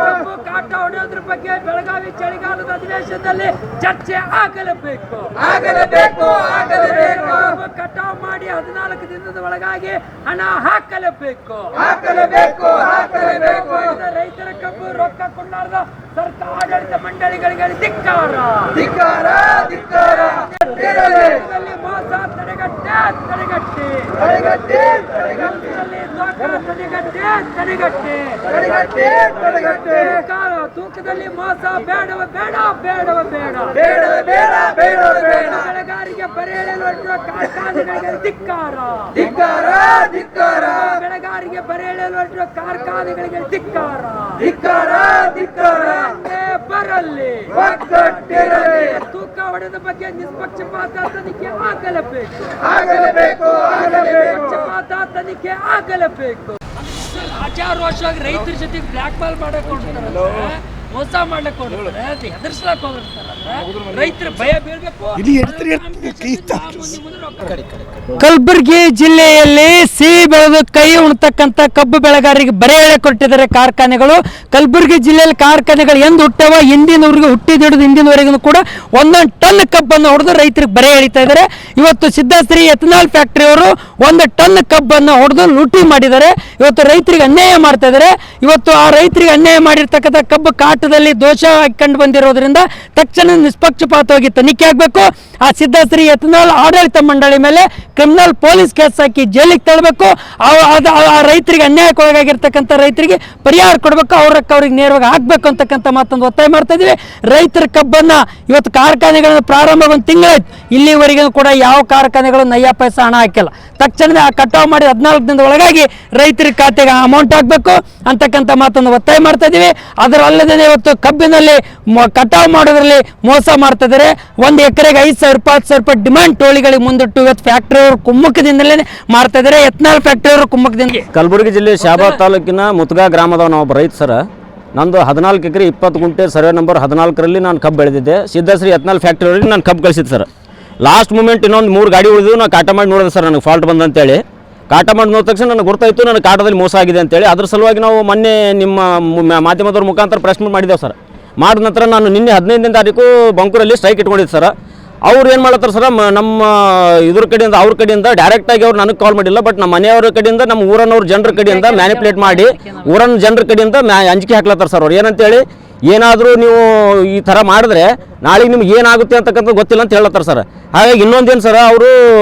ಕಾಟ ಹೊಡೆಯೋದ್ರ ಬಗ್ಗೆ ಬೆಳಗಾವಿ ಚಳಿಗಾಲದ ಅಧಿವೇಶನದಲ್ಲಿ ಚರ್ಚೆ ಆಗಲೇಬೇಕು, ಆಗಲೇಬೇಕು, ಆಗಲೇಬೇಕು. ಕಟಾವು ಮಾಡಿ 14 ದಿನದ ಒಳಗಾಗಿ ಹಣ ಹಾಕಲೇಬೇಕು, ಹಾಕಲೇಬೇಕು, ಹಾಕಲೇಬೇಕು. ರೈತರ ಕಬ್ಬು ರೊಕ್ಕ ಕೊಡಲಾರದ ಸರ್ಕಾರ ಆಡಳಿತ ಮಂಡಳಿಗಳಿಗೆ ಧಿಕ್ಕಾರ, ಧಿಕ್ಕಾರ, ಧಿಕ್ಕಾರ. ಮೋಸ ತಡೆಗಟ್ಟೆ, ತಡೆಗಟ್ಟೆ, ತಡೆಗಟ್ಟೆ, ತಡೆಗಟ್ಟೆ, ತಡೆಗಟ್ಟೆ, ತಡೆಗಟ್ಟೆ, ತಡೆಗಟ್ಟೆ. ತೂಕದಲ್ಲಿ ಮೋಸ ಬೇಡವ ಬೇಡ, ಬೇಡವ ಬೇಡ, ಬೇಡವ ಬೇಡ, ಬೇಡವ ಬೇಡ. ಬೆಳೆಗಾರಿಗೆ ಬರೆಯಲು ಕಾರ್ಖಾನೆಗಳಿಗೆ ಧಿಕ್ಕಾರ, ಧಿಕ್ಕಾರ, ಧಿಕ್ಕಾರ. ಬೆಳೆಗಾರಿಗೆ ಬರೆಯಲು ಕಾರ್ಖಾನೆಗಳಿಗೆ ಧಿಕ್ಕಾರ, ಧಿಕ್ಕಾರ, ಧಿಕ್ಕಾರ. ಬರಲಿ ಒಗ್ಗಟ್ಟಿರಲಿ. ತೂಕ ಹೊಡೆದ ಬಗ್ಗೆ ನಿಷ್ಪಕ್ಷಪಾತ ತನಿಖೆ ಆಗಲೇಬೇಕು, ಆಗಲೇಬೇಕು, ಆಗಲೇಬೇಕು. ಪಕ್ಷಪಾತ ತನಿಖೆ ಆಗಲೇಬೇಕು. ರಾಜಾರೋಷವಾಗಿ ರೈತರ ಜೊತೆ ಬ್ಲ್ಯಾಕ್ ಮೇಲ್ ಮಾಡಕ್ ಹೊರಡ್ತಾರೆ, ಮೋಸ ಮಾಡ್ಲಿಕ್ಕೆ ಹೊರಡ್ತಾರೆ, ಹೆದರ್ಸ್ಲಕ್ ಹೋಗಿರ್ತಾರೆ. ರೈತರ ಭಯ ಬೀಳ್ಬೇಕು. ಕಲಬುರಗಿ ಜಿಲ್ಲೆಯಲ್ಲಿ ಸಿಹಿ ಬೆಳೆದು ಕೈ ಉಣ್ತಕ್ಕಂಥ ಕಬ್ಬು ಬೆಳೆಗಾರರಿಗೆ ಬರೆ ಎಳೆ ಕೊಟ್ಟಿದ್ದಾರೆ ಕಾರ್ಖಾನೆಗಳು. ಕಲಬುರಗಿ ಜಿಲ್ಲೆಯಲ್ಲಿ ಕಾರ್ಖಾನೆಗಳು ಎಂದು ಹುಟ್ಟವ ಹಿಂದಿನವರೆಗೂ ಹುಟ್ಟಿದಿಡಿದು ಹಿಂದಿನವರೆಗೂ ಕೂಡ 1 ಟನ್ ಕಬ್ಬನ್ನು ಹೊಡೆದು ರೈತರಿಗೆ ಬರೆ ಎಳಿತಾ ಇದ್ದಾರೆ. ಇವತ್ತು ಸಿದ್ಧಾಶ್ರೀ ಎಥನಾಲ್ ಫ್ಯಾಕ್ಟರಿಯವರು 1 ಟನ್ ಕಬ್ಬನ್ನು ಹೊಡೆದು ಲೂಟಿ ಮಾಡಿದ್ದಾರೆ. ಇವತ್ತು ರೈತರಿಗೆ ಅನ್ಯಾಯ ಮಾಡ್ತಾ ಇದ್ದಾರೆ. ಇವತ್ತು ಆ ರೈತರಿಗೆ ಅನ್ಯಾಯ ಮಾಡಿರ್ತಕ್ಕಂಥ ಕಬ್ಬು ಕಾಟದಲ್ಲಿ ದೋಷ ಕಂಡು ಬಂದಿರೋದ್ರಿಂದ ತಕ್ಷಣ ನಿಷ್ಪಕ್ಷಪಾತವಾಗಿ ತನಿಖೆ ಆಗಬೇಕು. ಆ ಸಿದ್ಧಾಶ್ರೀ ಎಥನಾಲ್ ಆಡಳಿತ ಮಂಡಳಿ ಮೇಲೆ ಕ್ರಿಮಿನಲ್ ಪೊಲೀಸ್ ಕೇಸ್ ಹಾಕಿ ಜೈಲಿಗೆ ತಳ್ಳಬೇಕು. ಆ ರೈತರಿಗೆ ಅನ್ಯಾಯಕ್ಕೊಳಗಾಗಿರ್ತಕ್ಕಂಥ ರೈತರಿಗೆ ಪರಿಹಾರ ಕೊಡಬೇಕು, ಅವ್ರಿಗೆ ನೇರವಾಗಿ ಹಾಕಬೇಕು ಅಂತಕ್ಕಂಥ ಮಾತೊಂದು ಒತ್ತಾಯ ಮಾಡ್ತಾ ಇದ್ದೀವಿ. ರೈತರ ಕಬ್ಬನ್ನು ಇವತ್ತು ಕಾರ್ಖಾನೆಗಳನ್ನು ಪ್ರಾರಂಭ 1 ತಿಂಗಳಾಯ್ತು, ಇಲ್ಲಿವರೆಗೂ ಕೂಡ ಯಾವ ಕಾರ್ಖಾನೆಗಳು ನಯ್ಯ ಪೈಸಾ ಹಣ ಹಾಕಿಲ್ಲ. ತಕ್ಷಣ ಆ ಕಟಾವು ಮಾಡಿ 14 ದಿನದ ಒಳಗಾಗಿ ರೈತರ ಖಾತೆಗೆ ಅಮೌಂಟ್ ಹಾಕಬೇಕು ಅಂತಕ್ಕಂಥ ಮಾತನ್ನು ಒತ್ತಾಯ ಮಾಡ್ತಾ ಇದ್ದೀವಿ. ಅದರಲ್ಲದೆ ಇವತ್ತು ಕಬ್ಬಿನಲ್ಲಿ ಕಟಾವು ಮಾಡೋದ್ರಲ್ಲಿ ಮೋಸ ಮಾಡ್ತಾ ಇದ್ದಾರೆ. 1 ಎಕರೆಗೆ 5,000 ರೂಪಾಯಿ 10,000 ರೂಪಾಯಿ ಡಿಮ್ಯಾಂಡ್ ಟೋಳಿಗಳಿಗೆ ಮುಂದಿಟ್ಟು ಇವತ್ತು ಫ್ಯಾಕ್ಟರಿಯವರು ಕುಮ್ಮಕ್ಕದಿಂದಲೇ ಮಾಡ್ತಾ ಇದ್ದಾರೆ. ಎಥನಾಲ್ ಫ್ಯಾಕ್ಟರಿಯವರು ಕುಮ್ಮಕ್ಕದಿಂದ. ಕಲಬುರಗಿ ಜಿಲ್ಲೆ ಶಾಬಾದ್ ತಾಲೂಕಿನ ಮುತ್ಗಾ ಗ್ರಾಮದವ ನಾವು ಒಬ್ಬ ರೈತ ಸರ. ನಂದು 14 ಎಕರೆ 20 ಗುಂಟೆ ಸರ್ವೆ ನಂಬರ್ 14ರಲ್ಲಿ ನಾನು ಕಬ್ಬು ಬೆಳೆದಿದ್ದೆ. ಸಿದ್ಧಾಶ್ರೀ ಎಥನಾಲ್ ಫ್ಯಾಕ್ಟರಿಯಲ್ಲಿ ನಾನು ಕಬ್ಬು ಕಳಿಸಿದ್ದೆ ಸರ್. ಲಾಸ್ಟ್ ಮೂಮೆಂಟ್ ಇನ್ನೊಂದು 3 ಗಾಡಿ ಉಳಿದು ನಾನು ಕಾಟ ಮಾಡಿ ನೋಡಿದೆ ಸರ್. ನನಗೆ ಫಾಲ್ಟ್ ಬಂದಂತೇಳಿ ಕಾಟ ಮಾಡಿ ನೋಡಿದ ತಕ್ಷಣ ನನಗೆ ಗೊತ್ತಾಯಿತು ನನಗೆ ಕಾಟದಲ್ಲಿ ಮೋಸ ಆಗಿದೆ ಅಂತೇಳಿ. ಅದ್ರ ಸಲುವಾಗಿ ನಾವು ಮೊನ್ನೆ ನಿಮ್ಮ ಮಾಧ್ಯಮದವ್ರ ಮುಖಾಂತರ ಪ್ರೆಸ್ ಮೀಟ್ ಮಾಡಿದ್ದೇವೆ ಸರ್. ಮಾಡಿದ ನಂತರ ನಾನು ನಿನ್ನೆ 15ನೇ ತಾರೀಕು ಬಂಕೂರಲ್ಲಿ ಸ್ಟ್ರೈಕ್ ಇಟ್ಕೊಂಡಿದ್ದೆ ಸರ್. ಅವ್ರು ಏನು ಮಾಡ್ತಾರೆ ಸರ್, ನಮ್ಮ ಇದ್ರ ಕಡೆಯಿಂದ ಅವ್ರ ಕಡೆಯಿಂದ ಡೈರೆಕ್ಟಾಗಿ ಅವ್ರು ನನಗೆ ಕಾಲ್ ಮಾಡಿಲ್ಲ, ಬಟ್ ನಮ್ಮ ಮನೆಯವ್ರ ಕಡೆಯಿಂದ ನಮ್ಮ ಊರನ್ನವ್ರ ಜನರ ಕಡೆಯಿಂದ ಮ್ಯಾನಿಪ್ಯುಲೇಟ್ ಮಾಡಿ ಊರನ್ನ ಜನರ ಕಡೆಯಿಂದ ಅಂಜಿಕೆ ಹಾಕ್ಲತ್ತಾರೆ ಸರ್. ಅವ್ರು ಏನಂತೇಳಿ, ಏನಾದರೂ ನೀವು ಈ ಥರ ಮಾಡಿದ್ರೆ ನಾಳೆ ನಿಮ್ಗೆ ಏನಾಗುತ್ತೆ ಅಂತಕ್ಕಂಥದ್ದು ಗೊತ್ತಿಲ್ಲ ಅಂತ ಹೇಳತ್ತಾರೆ ಸರ್. ಹಾಗಾಗಿ ಇನ್ನೊಂದೇನು ಸರ್, ಅವರು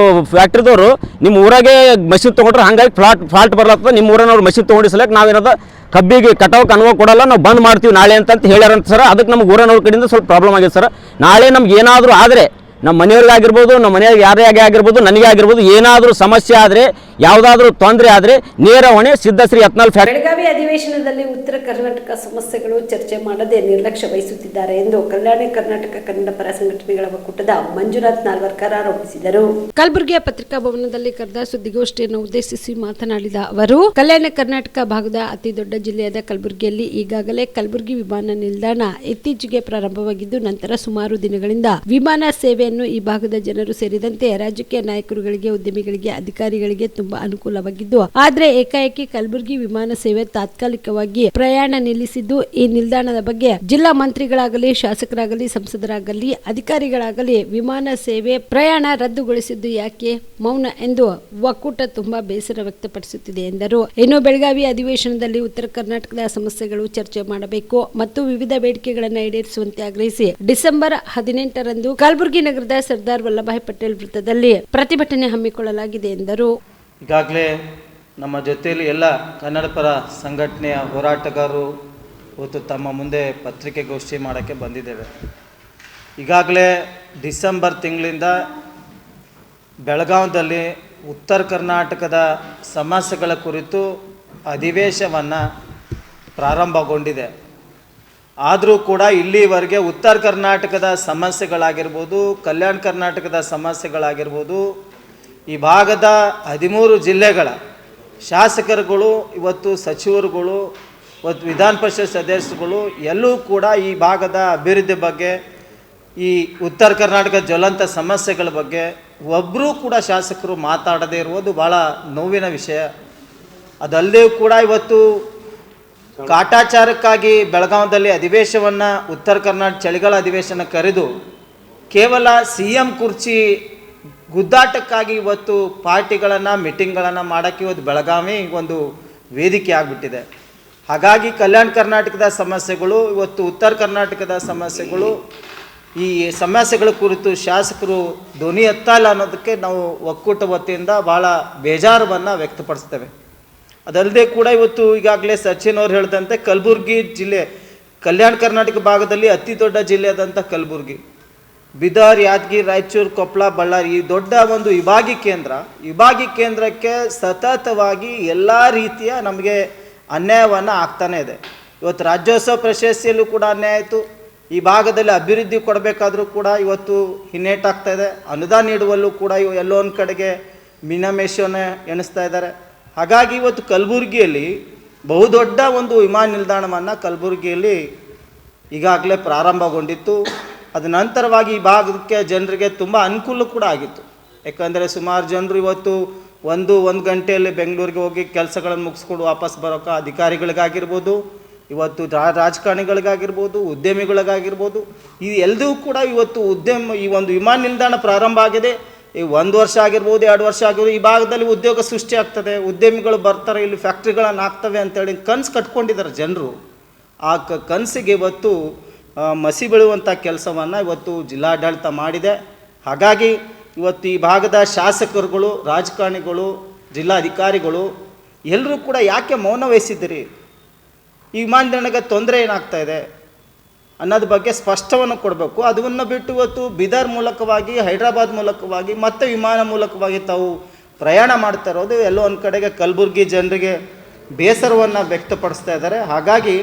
ಫ್ಯಾಕ್ಟ್ರಿದವರು ನಿಮ್ಮ ಊರಾಗೆ ಮಷೀನ್ ತೊಗೊಂಡ್ರೆ ಹಾಗಾಗಿ ಫಾಲ್ಟ್ ಬರ್ಲತ್ತದ, ನಿಮ್ಮ ಊರನ್ನವ್ರು ಮಷೀನ್ ತೊಗೊಂಡಿಸಲಕ್ಕೆ ನಾವೇನದ ಕಬ್ಬಿಗೆ ಕಟಾವಕ್ಕೆ ಅನುಭವ ಕೊಡಲ್ಲ, ನಾವು ಬಂದ್ ಮಾಡ್ತೀವಿ ನಾಳೆ ಅಂತ ಹೇಳ್ಯಾರಂತ ಸರ್. ಅದಕ್ಕೆ ನಮ್ಗೆ ಊರನ್ನವ್ರ ಕಡೆಯಿಂದ ಸ್ವಲ್ಪ ಪ್ರಾಬ್ಲಮ್ ಆಗಿದೆ ಸರ್. ನಾಳೆ ನಮ್ಗೆ ಏನಾದರೂ ಆದರೆ ನಮ್ಮ ಮನೆಯವ್ರಿಗಾಗಿರ್ಬೋದು, ನಮ್ಮ ಮನೆಯಾಗ ಯಾರೇ ಆಗಿರ್ಬೋದು, ನನಗೆ ಆಗಿರ್ಬೋದು, ಏನಾದರೂ ಸಮಸ್ಯೆ ಆದರೆ, ಯಾವುದಾದ್ರೂ ತೊಂದರೆ ಆದರೆ ನೇರ ಹೊಣೆ ಸಿದ್ಧಾಶ್ರೀ ಎಥನಾಲ್ ಫ್ಯಾಕ್ಟರಿ. ಬೆಳಗಾವಿ ಅಧಿವೇಶನದಲ್ಲಿ ಉತ್ತರ ಕರ್ನಾಟಕ ಸಮಸ್ಯೆಗಳು ಚರ್ಚೆ ಮಾಡದೆ ನಿರ್ಲಕ್ಷ್ಯ ವಹಿಸುತ್ತಿದ್ದಾರೆ ಎಂದು ಕಲ್ಯಾಣ ಕರ್ನಾಟಕ ಕನ್ನಡ ಪರ ಸಂಘಟನೆಗಳ ಒಕ್ಕೂಟದ ಮಂಜುನಾಥ್ ನಾಲ್ವರ್ಕರ್ ಆರೋಪಿಸಿದರು. ಕಲಬುರಗಿಯ ಪತ್ರಿಕಾ ಭವನದಲ್ಲಿ ಕರೆದ ಸುದ್ದಿಗೋಷ್ಠಿಯನ್ನು ಉದ್ದೇಶಿಸಿ ಮಾತನಾಡಿದ ಅವರು, ಕಲ್ಯಾಣ ಕರ್ನಾಟಕ ಭಾಗದ ಅತಿ ದೊಡ್ಡ ಜಿಲ್ಲೆಯಾದ ಕಲಬುರಗಿಯಲ್ಲಿ ಈಗಾಗಲೇ ಕಲಬುರಗಿ ವಿಮಾನ ನಿಲ್ದಾಣ ಇತ್ತೀಚೆಗೆ ಪ್ರಾರಂಭವಾಗಿದ್ದು, ನಂತರ ಸುಮಾರು ದಿನಗಳಿಂದ ವಿಮಾನ ಸೇವೆಯನ್ನು ಈ ಭಾಗದ ಜನರು ಸೇರಿದಂತೆ ರಾಜಕೀಯ ನಾಯಕರುಗಳಿಗೆ, ಉದ್ಯಮಿಗಳಿಗೆ, ಅಧಿಕಾರಿಗಳಿಗೆ ತುಂಬಾ ಅನುಕೂಲವಾಗಿದ್ದು, ಆದ್ರೆ ಏಕಾಏಕಿ ಕಲಬುರಗಿ ವಿಮಾನ ಸೇವೆ ತಾತ್ಕಾಲಿಕವಾಗಿ ಪ್ರಯಾಣ ನಿಲ್ಲಿಸಿದ್ದು, ಈ ನಿಲ್ದಾಣದ ಬಗ್ಗೆ ಜಿಲ್ಲಾ ಮಂತ್ರಿಗಳಾಗಲಿ, ಶಾಸಕರಾಗಲಿ, ಸಂಸದರಾಗಲಿ, ಅಧಿಕಾರಿಗಳಾಗಲಿ ವಿಮಾನ ಸೇವೆ ಪ್ರಯಾಣ ರದ್ದುಗೊಳಿಸಿದ್ದು ಯಾಕೆ ಮೌನ ಎಂದು ಒಕ್ಕೂಟ ತುಂಬಾ ಬೇಸರ ವ್ಯಕ್ತಪಡಿಸುತ್ತಿದೆ ಎಂದರು. ಇನ್ನು ಬೆಳಗಾವಿ ಅಧಿವೇಶನದಲ್ಲಿ ಉತ್ತರ ಕರ್ನಾಟಕದ ಸಮಸ್ಯೆಗಳು ಚರ್ಚೆ ಮಾಡಬೇಕು ಮತ್ತು ವಿವಿಧ ಬೇಡಿಕೆಗಳನ್ನು ಈಡೇರಿಸುವಂತೆ ಆಗ್ರಹಿಸಿ ಡಿಸೆಂಬರ್ 18ರಂದು ಕಲಬುರಗಿ ನಗರದ ಸರ್ದಾರ್ ವಲ್ಲಭಾಯ್ ಪಟೇಲ್ ವೃತ್ತದಲ್ಲಿ ಪ್ರತಿಭಟನೆ ಹಮ್ಮಿಕೊಳ್ಳಲಾಗಿದೆ ಎಂದರು. ಈಗಾಗಲೇ ನಮ್ಮ ಜೊತೆಯಲ್ಲಿ ಎಲ್ಲ ಕನ್ನಡ ಪರ ಸಂಘಟನೆಯ ಹೋರಾಟಗಾರರು ಇವತ್ತು ತಮ್ಮ ಮುಂದೆ ಪತ್ರಿಕೆಗೋಷ್ಠಿ ಮಾಡೋಕ್ಕೆ ಬಂದಿದ್ದೇವೆ. ಈಗಾಗಲೇ ಡಿಸೆಂಬರ್ ತಿಂಗಳಿಂದ ಬೆಳಗಾವಿಯಲ್ಲಿ ಉತ್ತರ ಕರ್ನಾಟಕದ ಸಮಸ್ಯೆಗಳ ಕುರಿತು ಅಧಿವೇಶನವನ್ನು ಪ್ರಾರಂಭಗೊಂಡಿದೆ. ಆದರೂ ಕೂಡ ಇಲ್ಲಿವರೆಗೆ ಉತ್ತರ ಕರ್ನಾಟಕದ ಸಮಸ್ಯೆಗಳಾಗಿರ್ಬೋದು, ಕಲ್ಯಾಣ ಕರ್ನಾಟಕದ ಸಮಸ್ಯೆಗಳಾಗಿರ್ಬೋದು, ಈ ಭಾಗದ 13 ಜಿಲ್ಲೆಗಳ ಶಾಸಕರುಗಳು, ಇವತ್ತು ಸಚಿವರುಗಳು, ಇವತ್ತು ವಿಧಾನ ಪರಿಷತ್ ಸದಸ್ಯರುಗಳು ಎಲ್ಲೂ ಕೂಡ ಈ ಭಾಗದ ಅಭಿವೃದ್ಧಿ ಬಗ್ಗೆ, ಈ ಉತ್ತರ ಕರ್ನಾಟಕ ಜ್ವಲಂತ ಸಮಸ್ಯೆಗಳ ಬಗ್ಗೆ ಒಬ್ಬರೂ ಕೂಡ ಶಾಸಕರು ಮಾತಾಡದೇ ಇರುವುದು ಭಾಳ ನೋವಿನ ವಿಷಯ. ಅದಲ್ಲದೆ ಕೂಡ ಇವತ್ತು ಕಾಟಾಚಾರಕ್ಕಾಗಿ ಬೆಳಗಾವಿಯಲ್ಲಿ ಅಧಿವೇಶನವನ್ನು, ಉತ್ತರ ಕರ್ನಾಟಕ ಚಳಿಗಾಲ ಅಧಿವೇಶನ ಕರೆದು ಕೇವಲ CM ಕುರ್ಚಿ ಗುದ್ದಾಟಕ್ಕಾಗಿ ಇವತ್ತು ಪಾರ್ಟಿಗಳನ್ನು, ಮೀಟಿಂಗ್ಗಳನ್ನು ಮಾಡೋಕ್ಕೆ ಇವತ್ತು ಬೆಳಗಾವಿ ಒಂದು ವೇದಿಕೆ ಆಗಿಬಿಟ್ಟಿದೆ. ಹಾಗಾಗಿ ಕಲ್ಯಾಣ ಕರ್ನಾಟಕದ ಸಮಸ್ಯೆಗಳು, ಇವತ್ತು ಉತ್ತರ ಕರ್ನಾಟಕದ ಸಮಸ್ಯೆಗಳು, ಈ ಸಮಸ್ಯೆಗಳ ಕುರಿತು ಶಾಸಕರು ಧ್ವನಿ ಎತ್ತಲ್ಲ ಅನ್ನೋದಕ್ಕೆ ನಾವು ಒಕ್ಕೂಟ ವತಿಯಿಂದ ಭಾಳ ಬೇಜಾರವನ್ನು ವ್ಯಕ್ತಪಡಿಸ್ತೇವೆ. ಅದಲ್ಲದೆ ಕೂಡ ಇವತ್ತು ಈಗಾಗಲೇ ಸಚಿನ್ ಅವ್ರು ಹೇಳಿದಂತೆ ಕಲಬುರಗಿ ಜಿಲ್ಲೆ, ಕಲ್ಯಾಣ ಕರ್ನಾಟಕ ಭಾಗದಲ್ಲಿ ಅತಿ ದೊಡ್ಡ ಜಿಲ್ಲೆಯಾದಂಥ ಕಲಬುರಗಿ, ಬೀದರ್, ಯಾದಗಿರಿ, ರಾಯಚೂರು, ಕೊಪ್ಪಳ, ಬಳ್ಳಾರಿ ಈ ದೊಡ್ಡ ಒಂದು ವಿಭಾಗಿ ಕೇಂದ್ರಕ್ಕೆ ಸತತವಾಗಿ ಎಲ್ಲ ರೀತಿಯ ನಮಗೆ ಅನ್ಯಾಯವನ್ನು ಆಗ್ತಾನೇ ಇದೆ. ಇವತ್ತು ರಾಜ್ಯೋತ್ಸವ ಪ್ರಶಸ್ತಿಯಲ್ಲೂ ಕೂಡ ಅನ್ಯಾಯ ಆಯಿತು. ಈ ಭಾಗದಲ್ಲಿ ಅಭಿವೃದ್ಧಿ ಕೊಡಬೇಕಾದ್ರೂ ಕೂಡ ಇವತ್ತು ಹಿನ್ನೆಟ್ಟಾಗ್ತಾ ಇದೆ. ಅನುದಾನ ನೀಡುವಲ್ಲೂ ಕೂಡ ಎಲ್ಲೋ ಒಂದು ಕಡೆಗೆ ಮೀನಮೇಷವನ್ನು ಎಣಿಸ್ತಾ ಇದ್ದಾರೆ. ಹಾಗಾಗಿ ಇವತ್ತು ಕಲಬುರಗಿಯಲ್ಲಿ ಬಹುದೊಡ್ಡ ಒಂದು ವಿಮಾನ ನಿಲ್ದಾಣವನ್ನು ಕಲಬುರಗಿಯಲ್ಲಿ ಈಗಾಗಲೇ ಪ್ರಾರಂಭಗೊಂಡಿತ್ತು. ಅದ ನಂತರವಾಗಿ ಈ ಭಾಗಕ್ಕೆ ಜನರಿಗೆ ತುಂಬ ಅನುಕೂಲ ಕೂಡ ಆಗಿತ್ತು. ಯಾಕಂದರೆ ಸುಮಾರು ಜನರು ಇವತ್ತು ಒಂದು ಗಂಟೆಯಲ್ಲಿ ಬೆಂಗಳೂರಿಗೆ ಹೋಗಿ ಕೆಲಸಗಳನ್ನು ಮುಗಿಸ್ಕೊಂಡು ವಾಪಸ್ ಬರೋಕೆ ಅಧಿಕಾರಿಗಳಿಗಾಗಿರ್ಬೋದು, ಇವತ್ತು ರಾಜಕಾರಣಿಗಳಿಗಾಗಿರ್ಬೋದು, ಉದ್ಯಮಿಗಳಿಗಾಗಿರ್ಬೋದು, ಈ ಎಲ್ಲದೂ ಕೂಡ ಇವತ್ತು ಈ ಒಂದು ವಿಮಾನ ನಿಲ್ದಾಣ ಪ್ರಾರಂಭ ಆಗಿದೆ. ಈ 1 ವರ್ಷ ಆಗಿರ್ಬೋದು, 2 ವರ್ಷ ಆಗಿರ್ಬೋದು, ಈ ಭಾಗದಲ್ಲಿ ಉದ್ಯೋಗ ಸೃಷ್ಟಿ ಆಗ್ತದೆ, ಉದ್ಯಮಿಗಳು ಬರ್ತಾರೆ, ಇಲ್ಲಿ ಫ್ಯಾಕ್ಟ್ರಿಗಳನ್ನು ಹಾಕ್ತವೆ ಅಂತೇಳಿ ಕನಸು ಕಟ್ಕೊಂಡಿದ್ದಾರೆ ಜನರು. ಆ ಕನಸಿಗೆ ಇವತ್ತು ಮಸಿ ಬೀಳುವಂಥ ಕೆಲಸವನ್ನು ಇವತ್ತು ಜಿಲ್ಲಾಡಳಿತ ಮಾಡಿದೆ. ಹಾಗಾಗಿ ಇವತ್ತು ಈ ಭಾಗದ ಶಾಸಕರುಗಳು, ರಾಜಕಾರಣಿಗಳು, ಜಿಲ್ಲಾಧಿಕಾರಿಗಳು ಎಲ್ಲರೂ ಕೂಡ ಯಾಕೆ ಮೌನ ವಹಿಸಿದ್ದೀರಿ, ಈ ವಿಮಾನ ನಿಲ್ದಾಣಕ್ಕೆ ತೊಂದರೆ ಏನಾಗ್ತಾ ಇದೆ ಅನ್ನೋದ್ರ ಬಗ್ಗೆ ಸ್ಪಷ್ಟವನ್ನು ಕೊಡಬೇಕು. ಅದನ್ನು ಬಿಟ್ಟು ಇವತ್ತು ಬೀದರ್ ಮೂಲಕವಾಗಿ, ಹೈದರಾಬಾದ್ ಮೂಲಕವಾಗಿ, ಮತ್ತೆ ವಿಮಾನ ಮೂಲಕವಾಗಿ ತಾವು ಪ್ರಯಾಣ ಮಾಡ್ತಾ ಇರೋದು ಎಲ್ಲೋ ಒಂದು ಕಡೆಗೆ ಕಲಬುರಗಿ ಜನರಿಗೆ ಬೇಸರವನ್ನು ವ್ಯಕ್ತಪಡಿಸ್ತಾ ಇದ್ದಾರೆ. ಹಾಗಾಗಿ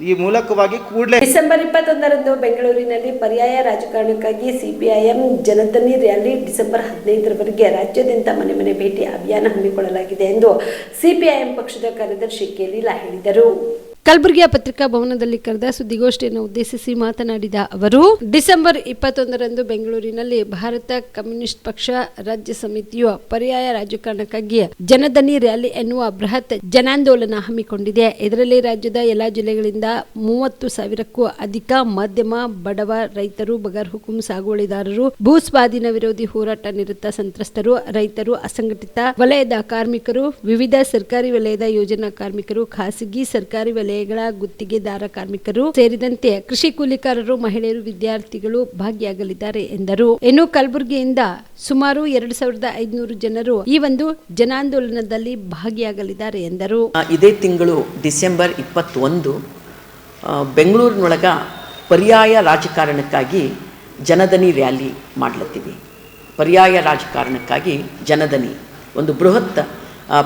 ಈ ಮೂಲಕವಾಗಿ ಕೂಡಲೇ ಡಿಸೆಂಬರ್ 21ರಂದು ಬೆಂಗಳೂರಿನಲ್ಲಿ ಪರ್ಯಾಯ ರಾಜಕಾರಣಕ್ಕಾಗಿ ಸಿಪಿಐಎಂ ಜನಧನಿ ರ್ಯಾಲಿ ಡಿಸೆಂಬರ್ 15ರವರೆಗೆ ರಾಜ್ಯಾದ್ಯಂತ ಮನೆ ಮನೆ ಭೇಟಿ ಅಭಿಯಾನ ಹಮ್ಮಿಕೊಳ್ಳಲಾಗಿದೆ ಎಂದು ಸಿಪಿಐಎಂ ಪಕ್ಷದ ಕಾರ್ಯದರ್ಶಿ ಕೆಲೀಲಾ ಹೇಳಿದರು. ಕಲಬುರಗಿಯ ಪತ್ರಿಕಾ ಭವನದಲ್ಲಿ ಕರೆದ ಸುದ್ದಿಗೋಷ್ಠಿಯನ್ನು ಉದ್ದೇಶಿಸಿ ಮಾತನಾಡಿದ ಅವರು, ಡಿಸೆಂಬರ್ 21ರಂದು ಬೆಂಗಳೂರಿನಲ್ಲಿ ಭಾರತ ಕಮ್ಯುನಿಸ್ಟ್ ಪಕ್ಷ ರಾಜ್ಯ ಸಮಿತಿಯು ಪರ್ಯಾಯ ರಾಜಕಾರಣಕ್ಕಾಗಿ ಜನಧನಿ ರ್ಯಾಲಿ ಎನ್ನುವ ಬೃಹತ್ ಜನಾಂದೋಲನ ಹಮ್ಮಿಕೊಂಡಿದೆ. ಇದರಲ್ಲಿ ರಾಜ್ಯದ ಎಲ್ಲಾ ಜಿಲ್ಲೆಗಳಿಂದ 30,000ಕ್ಕೂ ಅಧಿಕ ಮಧ್ಯಮ, ಬಡವ, ರೈತರು, ಬಗರ್ ಹುಕುಂ ಸಾಗುವಳಿದಾರರು, ಭೂಸ್ವಾಧೀನ ವಿರೋಧಿ ಹೋರಾಟ ನಿರತ ಸಂತ್ರಸ್ತರು, ರೈತರು, ಅಸಂಘಟಿತ ವಲಯದ ಕಾರ್ಮಿಕರು, ವಿವಿಧ ಸರ್ಕಾರಿ ವಲಯದ ಯೋಜನಾ ಕಾರ್ಮಿಕರು, ಖಾಸಗಿ ಸರ್ಕಾರಿ ವಲಯಗಳ ಗುತ್ತಿಗೆದಾರ ಕಾರ್ಮಿಕರು ಸೇರಿದಂತೆ ಕೃಷಿ ಕೂಲಿಕಾರರು, ಮಹಿಳೆಯರು, ವಿದ್ಯಾರ್ಥಿಗಳು ಭಾಗಿಯಾಗಲಿದ್ದಾರೆ ಎಂದರು. ಇನ್ನು ಕಲಬುರಗಿಯಿಂದ ಸುಮಾರು 2,500 ಜನರು ಈ ಒಂದು ಜನಾಂದೋಲನದಲ್ಲಿ ಭಾಗಿಯಾಗಲಿದ್ದಾರೆ ಎಂದರು. ಇದೇ ತಿಂಗಳು ಡಿಸೆಂಬರ್ 21 ಬೆಂಗಳೂರಿನೊಳಗ ಪರ್ಯಾಯ ರಾಜಕಾರಣಕ್ಕಾಗಿ ಜನಧನಿ ರ್ಯಾಲಿ ಮಾಡ್ಲತ್ತೀವಿ. ಪರ್ಯಾಯ ರಾಜಕಾರಣಕ್ಕಾಗಿ ಜನಧನಿ ಒಂದು ಬೃಹತ್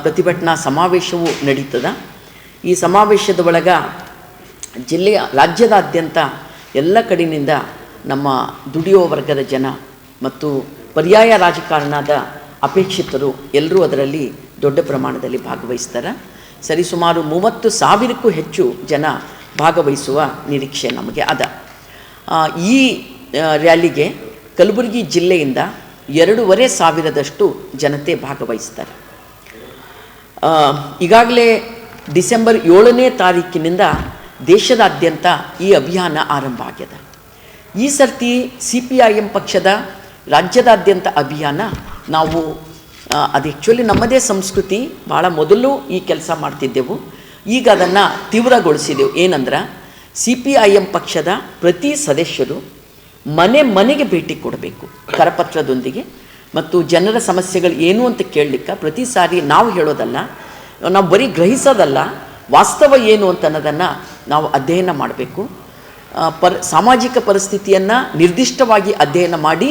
ಪ್ರತಿಭಟನಾ ಸಮಾವೇಶವು ನಡೀತದ. ಈ ಸಮಾವೇಶದ ಒಳಗ ರಾಜ್ಯದಾದ್ಯಂತ ಎಲ್ಲ ಕಡೆಯಿಂದ ನಮ್ಮ ದುಡಿಯೋ ವರ್ಗದ ಜನ ಮತ್ತು ಪರ್ಯಾಯ ರಾಜಕಾರಣದ ಅಪೇಕ್ಷಿತರು ಎಲ್ಲರೂ ಅದರಲ್ಲಿ ದೊಡ್ಡ ಪ್ರಮಾಣದಲ್ಲಿ ಭಾಗವಹಿಸ್ತಾರೆ. ಸರಿಸುಮಾರು 30,000ಕ್ಕೂ ಹೆಚ್ಚು ಜನ ಭಾಗವಹಿಸುವ ನಿರೀಕ್ಷೆ ನಮಗೆ ಅದ. ಈ ರ್ಯಾಲಿಗೆ ಕಲಬುರಗಿ ಜಿಲ್ಲೆಯಿಂದ 2,500 ಜನತೆ ಭಾಗವಹಿಸ್ತಾರೆ. ಈಗಾಗಲೇ ಡಿಸೆಂಬರ್ 7ನೇ ತಾರೀಕಿನಿಂದ ದೇಶದಾದ್ಯಂತ ಈ ಅಭಿಯಾನ ಆರಂಭ ಆಗಿದೆ. ಈ ಸರ್ತಿ CPIM ಪಕ್ಷದ ರಾಜ್ಯದಾದ್ಯಂತ ಅಭಿಯಾನ ನಾವು ಅದು ಆ್ಯಕ್ಚುಲಿ ನಮ್ಮದೇ ಸಂಸ್ಕೃತಿ, ಭಾಳ ಮೊದಲು ಈ ಕೆಲಸ ಮಾಡ್ತಿದ್ದೆವು. ಈಗ ಅದನ್ನು ತೀವ್ರಗೊಳಿಸಿದೆವು. ಏನಂದ್ರೆ CPIM ಪಕ್ಷದ ಪ್ರತಿ ಸದಸ್ಯರು ಮನೆಗೆ ಭೇಟಿ ಕೊಡಬೇಕು ಕರಪತ್ರದೊಂದಿಗೆ, ಮತ್ತು ಜನರ ಸಮಸ್ಯೆಗಳು ಏನು ಅಂತ ಕೇಳಲಿಕ್ಕೆ ಪ್ರತಿ ಸಾರಿ ನಾವು ಹೇಳೋದಲ್ಲ, ನಾವು ಬರೀ ಗ್ರಹಿಸೋದಲ್ಲ, ವಾಸ್ತವ ಏನು ಅಂತ ಅನ್ನೋದನ್ನು ನಾವು ಅಧ್ಯಯನ ಮಾಡಬೇಕು. ಸಾಮಾಜಿಕ ಪರಿಸ್ಥಿತಿಯನ್ನು ನಿರ್ದಿಷ್ಟವಾಗಿ ಅಧ್ಯಯನ ಮಾಡಿ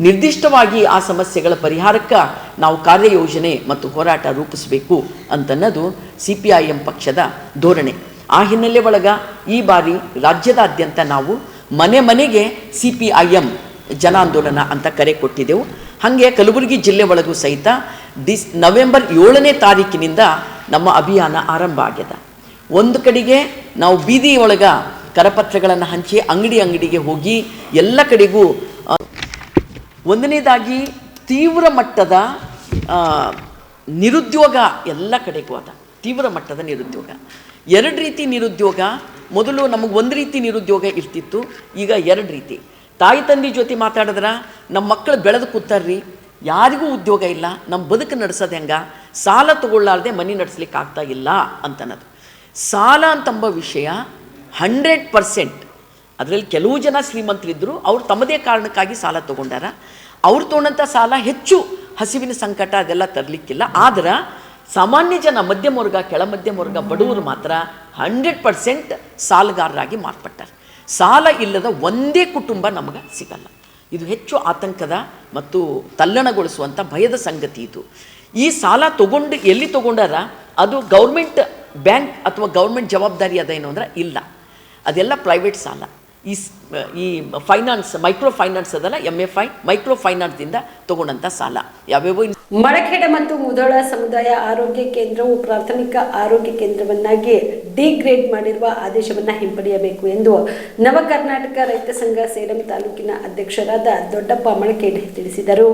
ನಿರ್ದಿಷ್ಟವಾಗಿ ಆ ಸಮಸ್ಯೆಗಳ ಪರಿಹಾರಕ್ಕೆ ನಾವು ಕಾರ್ಯಯೋಜನೆ ಮತ್ತು ಹೋರಾಟ ರೂಪಿಸಬೇಕು ಅಂತನ್ನೋದು CPIM ಪಕ್ಷದ ಧೋರಣೆ. ಆ ಹಿನ್ನೆಲೆ ಒಳಗೆ ಈ ಬಾರಿ ರಾಜ್ಯದಾದ್ಯಂತ ನಾವು ಮನೆ ಮನೆಗೆ CPIM ಜನಾಂದೋಲನ ಅಂತ ಕರೆ ಕೊಟ್ಟಿದ್ದೆವು. ಹಾಗೆ ಕಲಬುರಗಿ ಜಿಲ್ಲೆ ಒಳಗೂ ಸಹಿತ ನವೆಂಬರ್ 7ನೇ ತಾರೀಕಿನಿಂದ ನಮ್ಮ ಅಭಿಯಾನ ಆರಂಭ ಆಗ್ಯದ. ಒಂದು ಕಡೆಗೆ ನಾವು ಬೀದಿ ಒಳಗೆ ಕರಪತ್ರಗಳನ್ನು ಹಂಚಿ ಅಂಗಡಿಗೆ ಹೋಗಿ ಎಲ್ಲ ಕಡೆಗೂ ಒಂದನೇದಾಗಿ ತೀವ್ರ ಮಟ್ಟದ ನಿರುದ್ಯೋಗ ಎಲ್ಲ ಕಡೆಗೂ ಅದ. ತೀವ್ರ ಮಟ್ಟದ ನಿರುದ್ಯೋಗ, 2 ರೀತಿ ನಿರುದ್ಯೋಗ. ಮೊದಲು ನಮಗೆ ಒಂದು ರೀತಿ ನಿರುದ್ಯೋಗ ಇರ್ತಿತ್ತು, ಈಗ 2 ರೀತಿ. ತಾಯಿ ತಂದೆ ಜೊತೆ ಮಾತಾಡಿದ್ರೆ ನಮ್ಮ ಮಕ್ಕಳು ಬೆಳೆದು ಕೂತಾರ್ರಿ, ಯಾರಿಗೂ ಉದ್ಯೋಗ ಇಲ್ಲ, ನಮ್ಮ ಬದುಕು ನಡೆಸೋದು ಹೆಂಗೆ, ಸಾಲ ತಗೊಳ್ಳಾರ್ದೆ ಮನೆ ನಡೆಸ್ಲಿಕ್ಕೆ ಆಗ್ತಾ ಇಲ್ಲ ಅಂತನ್ನೋದು. ಸಾಲ ಅಂತಂಬ ವಿಷಯ 100%. ಅದರಲ್ಲಿ ಕೆಲವು ಜನ ಶ್ರೀಮಂತರಿದ್ದರು, ಅವ್ರು ತಮ್ಮದೇ ಕಾರಣಕ್ಕಾಗಿ ಸಾಲ ತೊಗೊಂಡಾರ. ಅವ್ರು ತೊಗೊಂಡಂಥ ಸಾಲ ಹೆಚ್ಚು ಹಸಿವಿನ ಸಂಕಟ ಅದೆಲ್ಲ ತರಲಿಕ್ಕಿಲ್ಲ. ಆದ್ರೆ ಸಾಮಾನ್ಯ ಜನ, ಮಧ್ಯಮ ವರ್ಗ, ಕೆಳ ಮಧ್ಯಮ ವರ್ಗ, ಬಡವರು ಮಾತ್ರ 100% ಸಾಲಗಾರರಾಗಿ ಮಾರ್ಪಟ್ಟಾರೆ. ಸಾಲ ಇಲ್ಲದ ಒಂದೇ ಕುಟುಂಬ ನಮಗೆ ಸಿಗಲ್ಲ. ಇದು ಹೆಚ್ಚು ಆತಂಕದ ಮತ್ತು ತಲ್ಲಣಗೊಳಿಸುವಂಥ ಭಯದ ಸಂಗತಿ ಇದು. ಈ ಸಾಲ ತಗೊಂಡು ಎಲ್ಲಿ ತೊಗೊಂಡಾರ ಅದು ಗೌರ್ಮೆಂಟ್ ಬ್ಯಾಂಕ್ ಅಥವಾ ಗೌರ್ಮೆಂಟ್ ಜವಾಬ್ದಾರಿ ಅದೇನು ಅಂದ್ರೆ ಇಲ್ಲ, ಅದೆಲ್ಲ ಪ್ರೈವೇಟ್ ಸಾಲ. ಈ ಫೈನಾನ್ಸ್, ಮೈಕ್ರೋ ಫೈನಾನ್ಸ್ ಅದಲ್ಲ, MFI ಮೈಕ್ರೋ ಫೈನಾನ್ಸ್ದಿಂದ ತಗೊಂಡಂಥ ಸಾಲ ಯಾವ್ಯಾವ. ಮಳಖೇಡ ಮತ್ತು ಮುಧೋಳ ಸಮುದಾಯ ಆರೋಗ್ಯ ಕೇಂದ್ರವು ಪ್ರಾಥಮಿಕ ಆರೋಗ್ಯ ಕೇಂದ್ರವನ್ನಾಗಿ ಡಿಗ್ರೇಡ್ ಮಾಡಿರುವ ಆದೇಶವನ್ನು ಹಿಂಪಡೆಯಬೇಕು ಎಂದು ನವ ಕರ್ನಾಟಕ ರೈತ ಸಂಘ ಸೇಡಂ ತಾಲೂಕಿನ ಅಧ್ಯಕ್ಷರಾದ ದೊಡ್ಡಪ್ಪ ಮಳಖೇಡ್ ತಿಳಿಸಿದರು.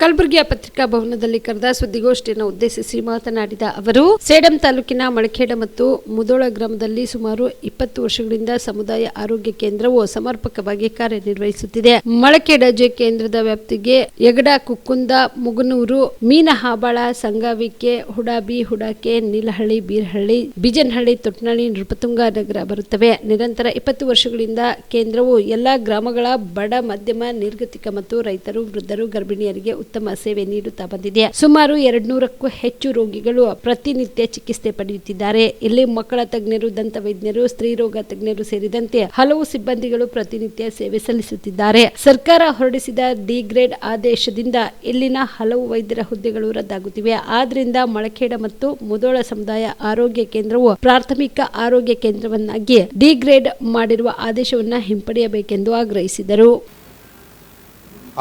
ಕಲಬುರಗಿಯ ಪತ್ರಿಕಾ ಭವನದಲ್ಲಿ ಕರೆದ ಸುದ್ದಿಗೋಷ್ಠಿಯನ್ನು ಉದ್ದೇಶಿಸಿ ಮಾತನಾಡಿದ ಅವರು, ಸೇಡಂ ತಾಲೂಕಿನ ಮಳಖೇಡ ಮತ್ತು ಮುಧೋಳ ಗ್ರಾಮದಲ್ಲಿ ಸುಮಾರು 20 ವರ್ಷಗಳಿಂದ ಸಮುದಾಯ ಆರೋಗ್ಯ ಕೇಂದ್ರವು ಸಮರ್ಪಕವಾಗಿ ಕಾರ್ಯನಿರ್ವಹಿಸುತ್ತಿದೆ. ಮಳಖೇಡ ಜೆ ಕೇಂದ್ರದ ವ್ಯಾಪ್ತಿಗೆ ಯಗಡ, ಕುಕ್ಕುಂದ, ಮುಗನೂರು, ಮೀನಹಾಬಾಳ, ಸಂಗಾವಿಕೆ, ಹುಡಾಬಿ, ಹುಡಾಕೆ, ನೀಲಹಳ್ಳಿ, ಬೀರಹಳ್ಳಿ, ಬಿಜನಹಳ್ಳಿ, ತೊಟ್ನಳ್ಳಿ, ನೃಪತುಂಗ ನಗರ ಬರುತ್ತವೆ. ನಿರಂತರ 20 ವರ್ಷಗಳಿಂದ ಕೇಂದ್ರವು ಎಲ್ಲಾ ಗ್ರಾಮಗಳ ಬಡ, ಮಧ್ಯಮ, ನಿರ್ಗತಿಕ ಮತ್ತು ರೈತರು, ವೃದ್ಧರು, ಗರ್ಭಿಣಿಯರಿಗೆ ಉತ್ತಮ ಸೇವೆ ನೀಡುತ್ತಾ ಬಂದಿದೆ. ಸುಮಾರು 200ಕ್ಕೂ ಹೆಚ್ಚು ರೋಗಿಗಳು ಪ್ರತಿನಿತ್ಯ ಚಿಕಿತ್ಸೆ ಪಡೆಯುತ್ತಿದ್ದಾರೆ. ಇಲ್ಲಿ ಮಕ್ಕಳ ತಜ್ಞರು, ದಂತ ವೈದ್ಯರು, ಸ್ತ್ರೀ ರೋಗ ತಜ್ಞರು ಸೇರಿದಂತೆ ಹಲವು ಸಿಬ್ಬಂದಿಗಳು ಪ್ರತಿನಿತ್ಯ ಸೇವೆ ಸಲ್ಲಿಸುತ್ತಿದ್ದಾರೆ. ಸರ್ಕಾರ ಹೊರಡಿಸಿದ ಡಿಗ್ರೇಡ್ ಆದೇಶದಿಂದ ಇಲ್ಲಿನ ಹಲವು ವೈದ್ಯರ ಹುದ್ದೆಗಳು ರದ್ದಾಗುತ್ತಿವೆ. ಆದ್ರಿಂದ ಮಳಖೇಡ ಮತ್ತು ಮುಧೋಳ ಸಮುದಾಯ ಆರೋಗ್ಯ ಕೇಂದ್ರವು ಪ್ರಾಥಮಿಕ ಆರೋಗ್ಯ ಕೇಂದ್ರವನ್ನಾಗಿ ಡಿಗ್ರೇಡ್ ಮಾಡಿರುವ ಆದೇಶವನ್ನು ಹಿಂಪಡೆಯಬೇಕೆಂದು ಆಗ್ರಹಿಸಿದರು.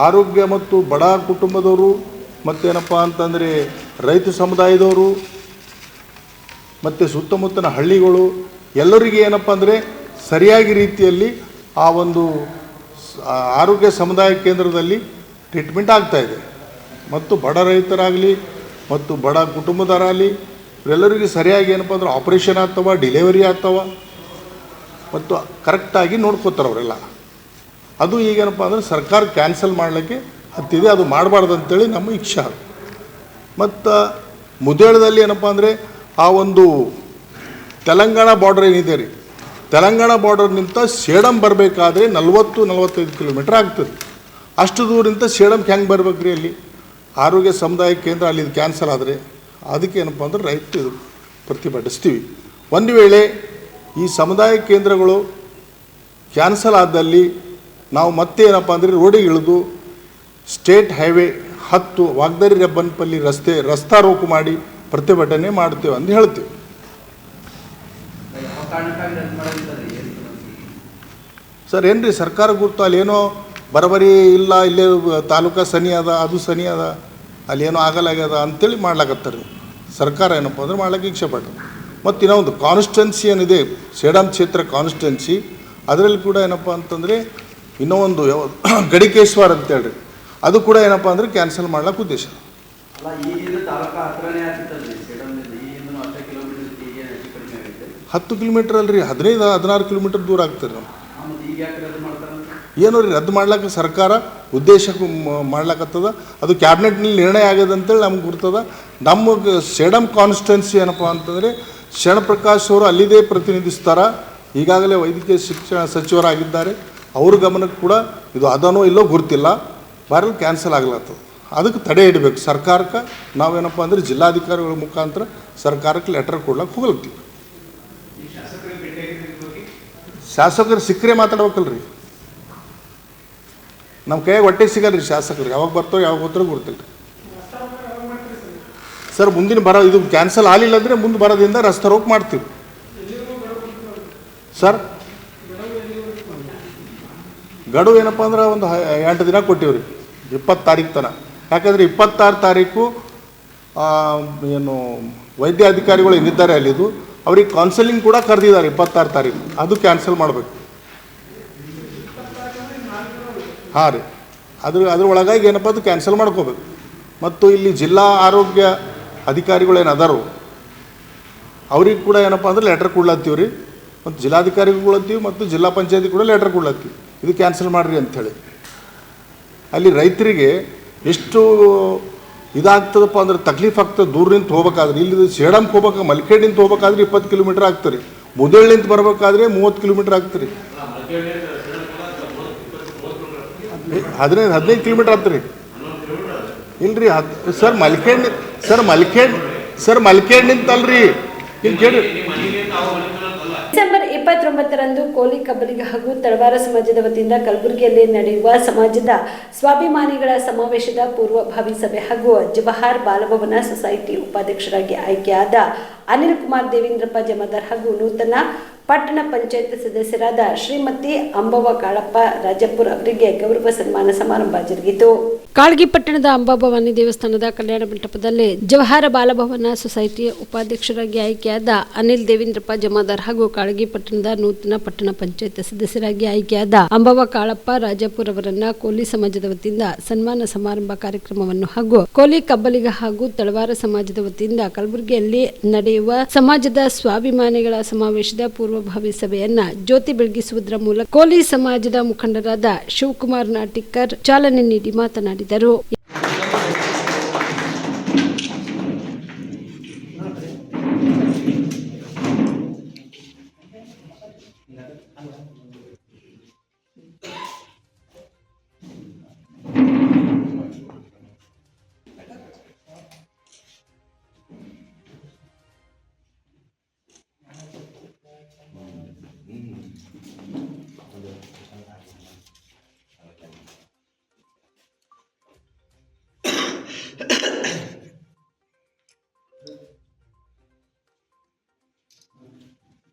ಆರೋಗ್ಯ ಮತ್ತು ಬಡ ಕುಟುಂಬದವರು ಮತ್ತೇನಪ್ಪ ಅಂತಂದರೆ ರೈತ ಸಮುದಾಯದವರು ಮತ್ತು ಸುತ್ತಮುತ್ತಲ ಹಳ್ಳಿಗಳು ಎಲ್ಲರಿಗೆ ಏನಪ್ಪ ಅಂದರೆ ಸರಿಯಾಗಿ ರೀತಿಯಲ್ಲಿ ಆ ಒಂದು ಆರೋಗ್ಯ ಸಮುದಾಯ ಕೇಂದ್ರದಲ್ಲಿ ಟ್ರೀಟ್ಮೆಂಟ್ ಆಗ್ತಾಯಿದೆ. ಮತ್ತು ಬಡ ರೈತರಾಗಲಿ ಮತ್ತು ಬಡ ಕುಟುಂಬದವರಾಗಲಿ ಇವರೆಲ್ಲರಿಗೆ ಸರಿಯಾಗಿ ಏನಪ್ಪ ಅಂದ್ರೆ ಆಪ್ರೇಷನ್ ಆಗ್ತವ, ಡಿಲಿವರಿ ಆಗ್ತವ ಮತ್ತು ಕರೆಕ್ಟಾಗಿ ನೋಡ್ಕೋತಾರೆ ಅವರೆಲ್ಲ. ಅದು ಈಗೇನಪ್ಪ ಅಂದರೆ ಸರ್ಕಾರ ಕ್ಯಾನ್ಸಲ್ ಮಾಡಲಿಕ್ಕೆ ಹತ್ತಿದೆ, ಅದು ಮಾಡಬಾರ್ದು ಅಂತೇಳಿ ನಮ್ಮ ಇಚ್ಛೆ. ಮತ್ತು ಮುಧೋಳದಲ್ಲಿ ಏನಪ್ಪ ಅಂದರೆ ಆ ಒಂದು ತೆಲಂಗಾಣ ಬಾರ್ಡರ್ ಏನಿದೆ ರೀ, ತೆಲಂಗಾಣ ಬಾರ್ಡರ್ನಿಂದ ಸೇಡಂ ಬರಬೇಕಾದ್ರೆ 40-45 ಕಿಲೋಮೀಟ್ರ್ ಆಗ್ತದೆ. ಅಷ್ಟು ದೂರದಿಂದ ಸೇಡಂಗೆ ಹೆಂಗೆ ಬರ್ಬೇಕು ರೀ? ಅಲ್ಲಿ ಆರೋಗ್ಯ ಸಮುದಾಯ ಕೇಂದ್ರ ಅಲ್ಲಿ ಕ್ಯಾನ್ಸಲ್ ಆದರೆ ಅದಕ್ಕೆ ಏನಪ್ಪ ಅಂದ್ರೆ ರೈತರು ಪ್ರತಿಭಟಿಸ್ತೀವಿ. ಒಂದು ವೇಳೆ ಈ ಸಮುದಾಯ ಕೇಂದ್ರಗಳು ಕ್ಯಾನ್ಸಲ್ ಆದಲ್ಲಿ ನಾವು ಮತ್ತೆ ಏನಪ್ಪ ಅಂದರೆ ರೋಡಿಗೆ ಇಳಿದು ಸ್ಟೇಟ್ ಹೈವೇ 10 ವಾಗ್ದಾರಿ ರಬ್ಬನ್ಪಲ್ಲಿ ರಸ್ತಾ ರೋಕು ಮಾಡಿ ಪ್ರತಿಭಟನೆ ಮಾಡ್ತೇವೆ ಅಂತ ಹೇಳ್ತೀವಿ. ಸರ್ ಏನು ರೀ, ಸರ್ಕಾರ ಗುರ್ತು ಅಲ್ಲೇನೋ ಬರಬರಿ ಇಲ್ಲ, ಇಲ್ಲೇ ತಾಲೂಕಾ ಸನಿ ಅದ, ಅದು ಸನಿ ಅದ, ಅಲ್ಲೇನೋ ಆಗಲಾಗ್ಯದ ಅಂತೇಳಿ ಮಾಡ್ಲಾಕತ್ತಾರೆ. ಸರ್ಕಾರ ಏನಪ್ಪ ಅಂದ್ರೆ ಮಾಡ್ಲಿಕ್ಕೆ ಇಚ್ಛೆ ಪಟ್ಟರು. ಮತ್ತು ಇನ್ನೊಂದು ಕಾನ್ಸ್ಟಿಟ್ಯುನ್ಸಿ ಏನಿದೆ, ಸೇಡಂ ಕ್ಷೇತ್ರ ಕಾನ್ಸ್ಟಿಟ್ಯುನ್ಸಿ, ಅದರಲ್ಲಿ ಕೂಡ ಏನಪ್ಪ ಅಂತಂದರೆ ಇನ್ನೂ ಒಂದು ಗಡಿಕೇಶ್ವರ ಅಂತೇಳಿ ಅದು ಕೂಡ ಏನಪ್ಪ ಅಂದರೆ ಕ್ಯಾನ್ಸಲ್ ಮಾಡ್ಲಿಕ್ಕೆ ಉದ್ದೇಶ. 10 ಕಿಲೋಮೀಟ್ರ್ ಅಲ್ರಿ, 15-16 ಕಿಲೋಮೀಟ್ರ್ ದೂರ ಆಗ್ತದೆ. ನಾವು ಏನೋ ರೀ ರದ್ದು ಮಾಡ್ಲಿಕ್ಕೆ ಸರ್ಕಾರ ಉದ್ದೇಶಕ್ಕೂ ಮಾಡ್ಲಕ್ಕತ್ತದ. ಅದು ಕ್ಯಾಬಿನೆಟ್ನಲ್ಲಿ ನಿರ್ಣಯ ಆಗ್ಯದ ಅಂತೇಳಿ ನಮ್ಗೆ ಗುರ್ತದ. ನಮ್ಮ ಸೇಡಂ ಕಾನ್ಸ್ಟಿಟ್ಯುನ್ಸಿ ಏನಪ್ಪ ಅಂತಂದರೆ ಶರಣಪ್ರಕಾಶ್ ಅವರು ಅಲ್ಲಿದೇ ಪ್ರತಿನಿಧಿಸ್ತಾರೆ. ಈಗಾಗಲೇ ವೈದ್ಯಕೀಯ ಶಿಕ್ಷಣ ಸಚಿವರಾಗಿದ್ದಾರೆ. ಅವ್ರ ಗಮನಕ್ಕೆ ಕೂಡ ಇದು ಅದನೋ ಇಲ್ಲೋ ಗುರ್ತಿಲ್ಲ, ಬರಲು ಕ್ಯಾನ್ಸಲ್ ಆಗ್ಲತ್ತದ. ಅದಕ್ಕೆ ತಡೆ ಇಡಬೇಕು ಸರ್ಕಾರಕ್ಕೆ. ನಾವೇನಪ್ಪ ಅಂದರೆ ಜಿಲ್ಲಾಧಿಕಾರಿಗಳ ಮುಖಾಂತರ ಸರ್ಕಾರಕ್ಕೆ ಲೆಟರ್ ಕೊಡ್ಲಿಕ್ಕೆ ಹೋಗ್ಲತ್ತೀವಿ. ಶಾಸಕರು ಸಿಕ್ಕರೆ ಮಾತಾಡ್ಬೇಕಲ್ರಿ, ನಮ್ಮ ಕೈಯಾಗ ಹೊಟ್ಟೆ ಸಿಗಲ್ರಿ ಶಾಸಕರು. ಯಾವಾಗ ಬರ್ತಾರೋ ಯಾವಾಗ ಹೋಗ್ತಾರೋ ಗೊತ್ತಿಲ್ಲ ರೀ. ಸರ್ ಮುಂದಿನ ಇದು ಕ್ಯಾನ್ಸಲ್ ಆಗಲಿಲ್ಲ ಅಂದರೆ ಮುಂದೆ ಬರೋದ್ರಿಂದ ರಸ್ತೆ ರೋಕ್ ಮಾಡ್ತೀವಿ ಸರ್. ಗಡುವು ಏನಪ್ಪ ಅಂದ್ರೆ ಒಂದು 8 ದಿನ ಕೊಟ್ಟಿವ್ರಿ, 20 ತಾರೀಕು ತನಕ. ಯಾಕಂದರೆ 26 ತಾರೀಕು ಏನು ವೈದ್ಯ ಅಧಿಕಾರಿಗಳು ಏನಿದ್ದಾರೆ ಅಲ್ಲಿದು ಅವ್ರಿಗೆ ಕೌನ್ಸೆಲಿಂಗ್ ಕೂಡ ಕರೆದಿದ್ದಾರೆ 26 ತಾರೀಕು. ಅದು ಕ್ಯಾನ್ಸಲ್ ಮಾಡಬೇಕು. ಹಾಂ ರೀ, ಅದ್ರ ಒಳಗಾಗಿ ಏನಪ್ಪ ಅದು ಕ್ಯಾನ್ಸಲ್ ಮಾಡ್ಕೋಬೇಕು. ಮತ್ತು ಇಲ್ಲಿ ಜಿಲ್ಲಾ ಆರೋಗ್ಯ ಅಧಿಕಾರಿಗಳೇನದಾರು ಅವ್ರಿಗೆ ಕೂಡ ಏನಪ್ಪ ಅಂದ್ರೆ ಲೆಟರ್ ಕೊಡ್ಲತ್ತೀವಿ ರೀ, ಮತ್ತು ಜಿಲ್ಲಾಧಿಕಾರಿಗೂ ಕೊಡ್ಲತ್ತೀವಿ ಮತ್ತು ಜಿಲ್ಲಾ ಪಂಚಾಯತಿ ಕೂಡ ಲೆಟರ್ ಕೊಡ್ಲತ್ತೀವಿ, ಇದು ಕ್ಯಾನ್ಸಲ್ ಮಾಡಿರಿ ಅಂಥೇಳಿ. ಅಲ್ಲಿ ರೈತರಿಗೆ ಎಷ್ಟು ಇದಾಗ್ತದಪ್ಪ ಅಂದ್ರೆ ತಕ್ಲೀಫ್ ಆಗ್ತದೆ. ದೂರ ನಿಂತು ಹೋಗ್ಬೇಕಾದ್ರೆ, ಇಲ್ಲಿ ಸೇಡಮ್ಗೆ ಹೋಗ್ಬೇಕು, ಮಲ್ಕೇಡ್ ನಿಂತು ಹೋಗ್ಬೇಕಾದ್ರೆ 20 ಕಿಲೋಮೀಟ್ರ್ ಆಗ್ತದೆ ರೀ. ಮುದೇಳ್ ನಿಂತು ಬರ್ಬೇಕಾದ್ರೆ 30 ಕಿಲೋಮೀಟ್ರ್ ಆಗ್ತದೆ ರೀ. 15 ಕಿಲೋಮೀಟ್ರ್ ಆಗ್ತದೆ ರೀ. ಇಲ್ರಿ ಸರ್ ಮಲ್ಕೇಡ್ ನಿಂತಲ್ರಿ, ಇಲ್ಲಿ ಕೇಳಿ. ಡಿಸೆಂಬರ್ 29ರಂದು ಕೋಲಿ ಕಬ್ಬಲಿಗ ಹಾಗೂ ತಳವಾರ ಸಮಾಜದ ವತಿಯಿಂದ ಕಲಬುರಗಿಯಲ್ಲಿ ನಡೆಯುವ ಸಮಾಜದ ಸ್ವಾಭಿಮಾನಿಗಳ ಸಮಾವೇಶದ ಪೂರ್ವಭಾವಿ ಸಭೆ ಹಾಗೂ ಜವಾಹರ್ ಬಾಲಭವನ ಸೊಸೈಟಿ ಉಪಾಧ್ಯಕ್ಷರಾಗಿ ಆಯ್ಕೆಯಾದ ಅನಿಲ್ ಕುಮಾರ್ ದೇವೇಂದ್ರಪ್ಪ ಜಮಾದಾರ್ ಹಾಗೂ ನೂತನ ಪಟ್ಟಣ ಪಂಚಾಯತ್ ಸದಸ್ಯರಾದ ಶ್ರೀಮತಿ ಅಂಬವ್ವ ಕಾಳಪ್ಪ ರಾಜಪುರ್ ಅವರಿಗೆ ಗೌರವ ಸನ್ಮಾನ ಸಮಾರಂಭ ಜರುಗಿತು. ಕಾಳಗಿ ಪಟ್ಟಣದ ಅಂಬಾಭವಾನಿ ದೇವಸ್ಥಾನದ ಕಲ್ಯಾಣ ಮಂಟಪದಲ್ಲಿ ಜವಾಹರ ಬಾಲಭವನ ಸೊಸೈಟಿಯ ಉಪಾಧ್ಯಕ್ಷರಾಗಿ ಆಯ್ಕೆಯಾದ ಅನಿಲ್ ದೇವೇಂದ್ರಪ್ಪ ಜಮಾದಾರ್ ಹಾಗೂ ಕಾಳಗಿ ಪಟ್ಟಣದ ನೂತನ ಪಟ್ಟಣ ಪಂಚಾಯತ್ ಸದಸ್ಯರಾಗಿ ಆಯ್ಕೆಯಾದ ಅಂಬವ್ವ ಕಾಳಪ್ಪ ರಾಜಪುರ್ ಅವರನ್ನ ಕೋಲಿ ಸಮಾಜದ ವತಿಯಿಂದ ಸನ್ಮಾನ ಸಮಾರಂಭ ಕಾರ್ಯಕ್ರಮವನ್ನು ಹಾಗೂ ಕೋಲಿ ಕಬ್ಬಲಿಗ ಹಾಗೂ ತಳವಾರ ಸಮಾಜದ ವತಿಯಿಂದ ಕಲಬುರಗಿಯಲ್ಲಿ ನಡೆಯುವ ಸಮಾಜದ ಸ್ವಾಭಿಮಾನಿಗಳ ಸಮಾವೇಶದ ಪೂರ್ವಭಾವಿ ಸಭೆಯನ್ನ ಜ್ಯೋತಿ ಬೆಳಗಿಸುವುದರ ಮೂಲಕ ಕೋಲಿ ಸಮಾಜದ ಮುಖಂಡರಾದ ಶಿವಕುಮಾರ್ ನಾಟಿಕರ್ ಚಾಲನೆ ನೀಡಿ ಮಾತನಾಡಿದರು.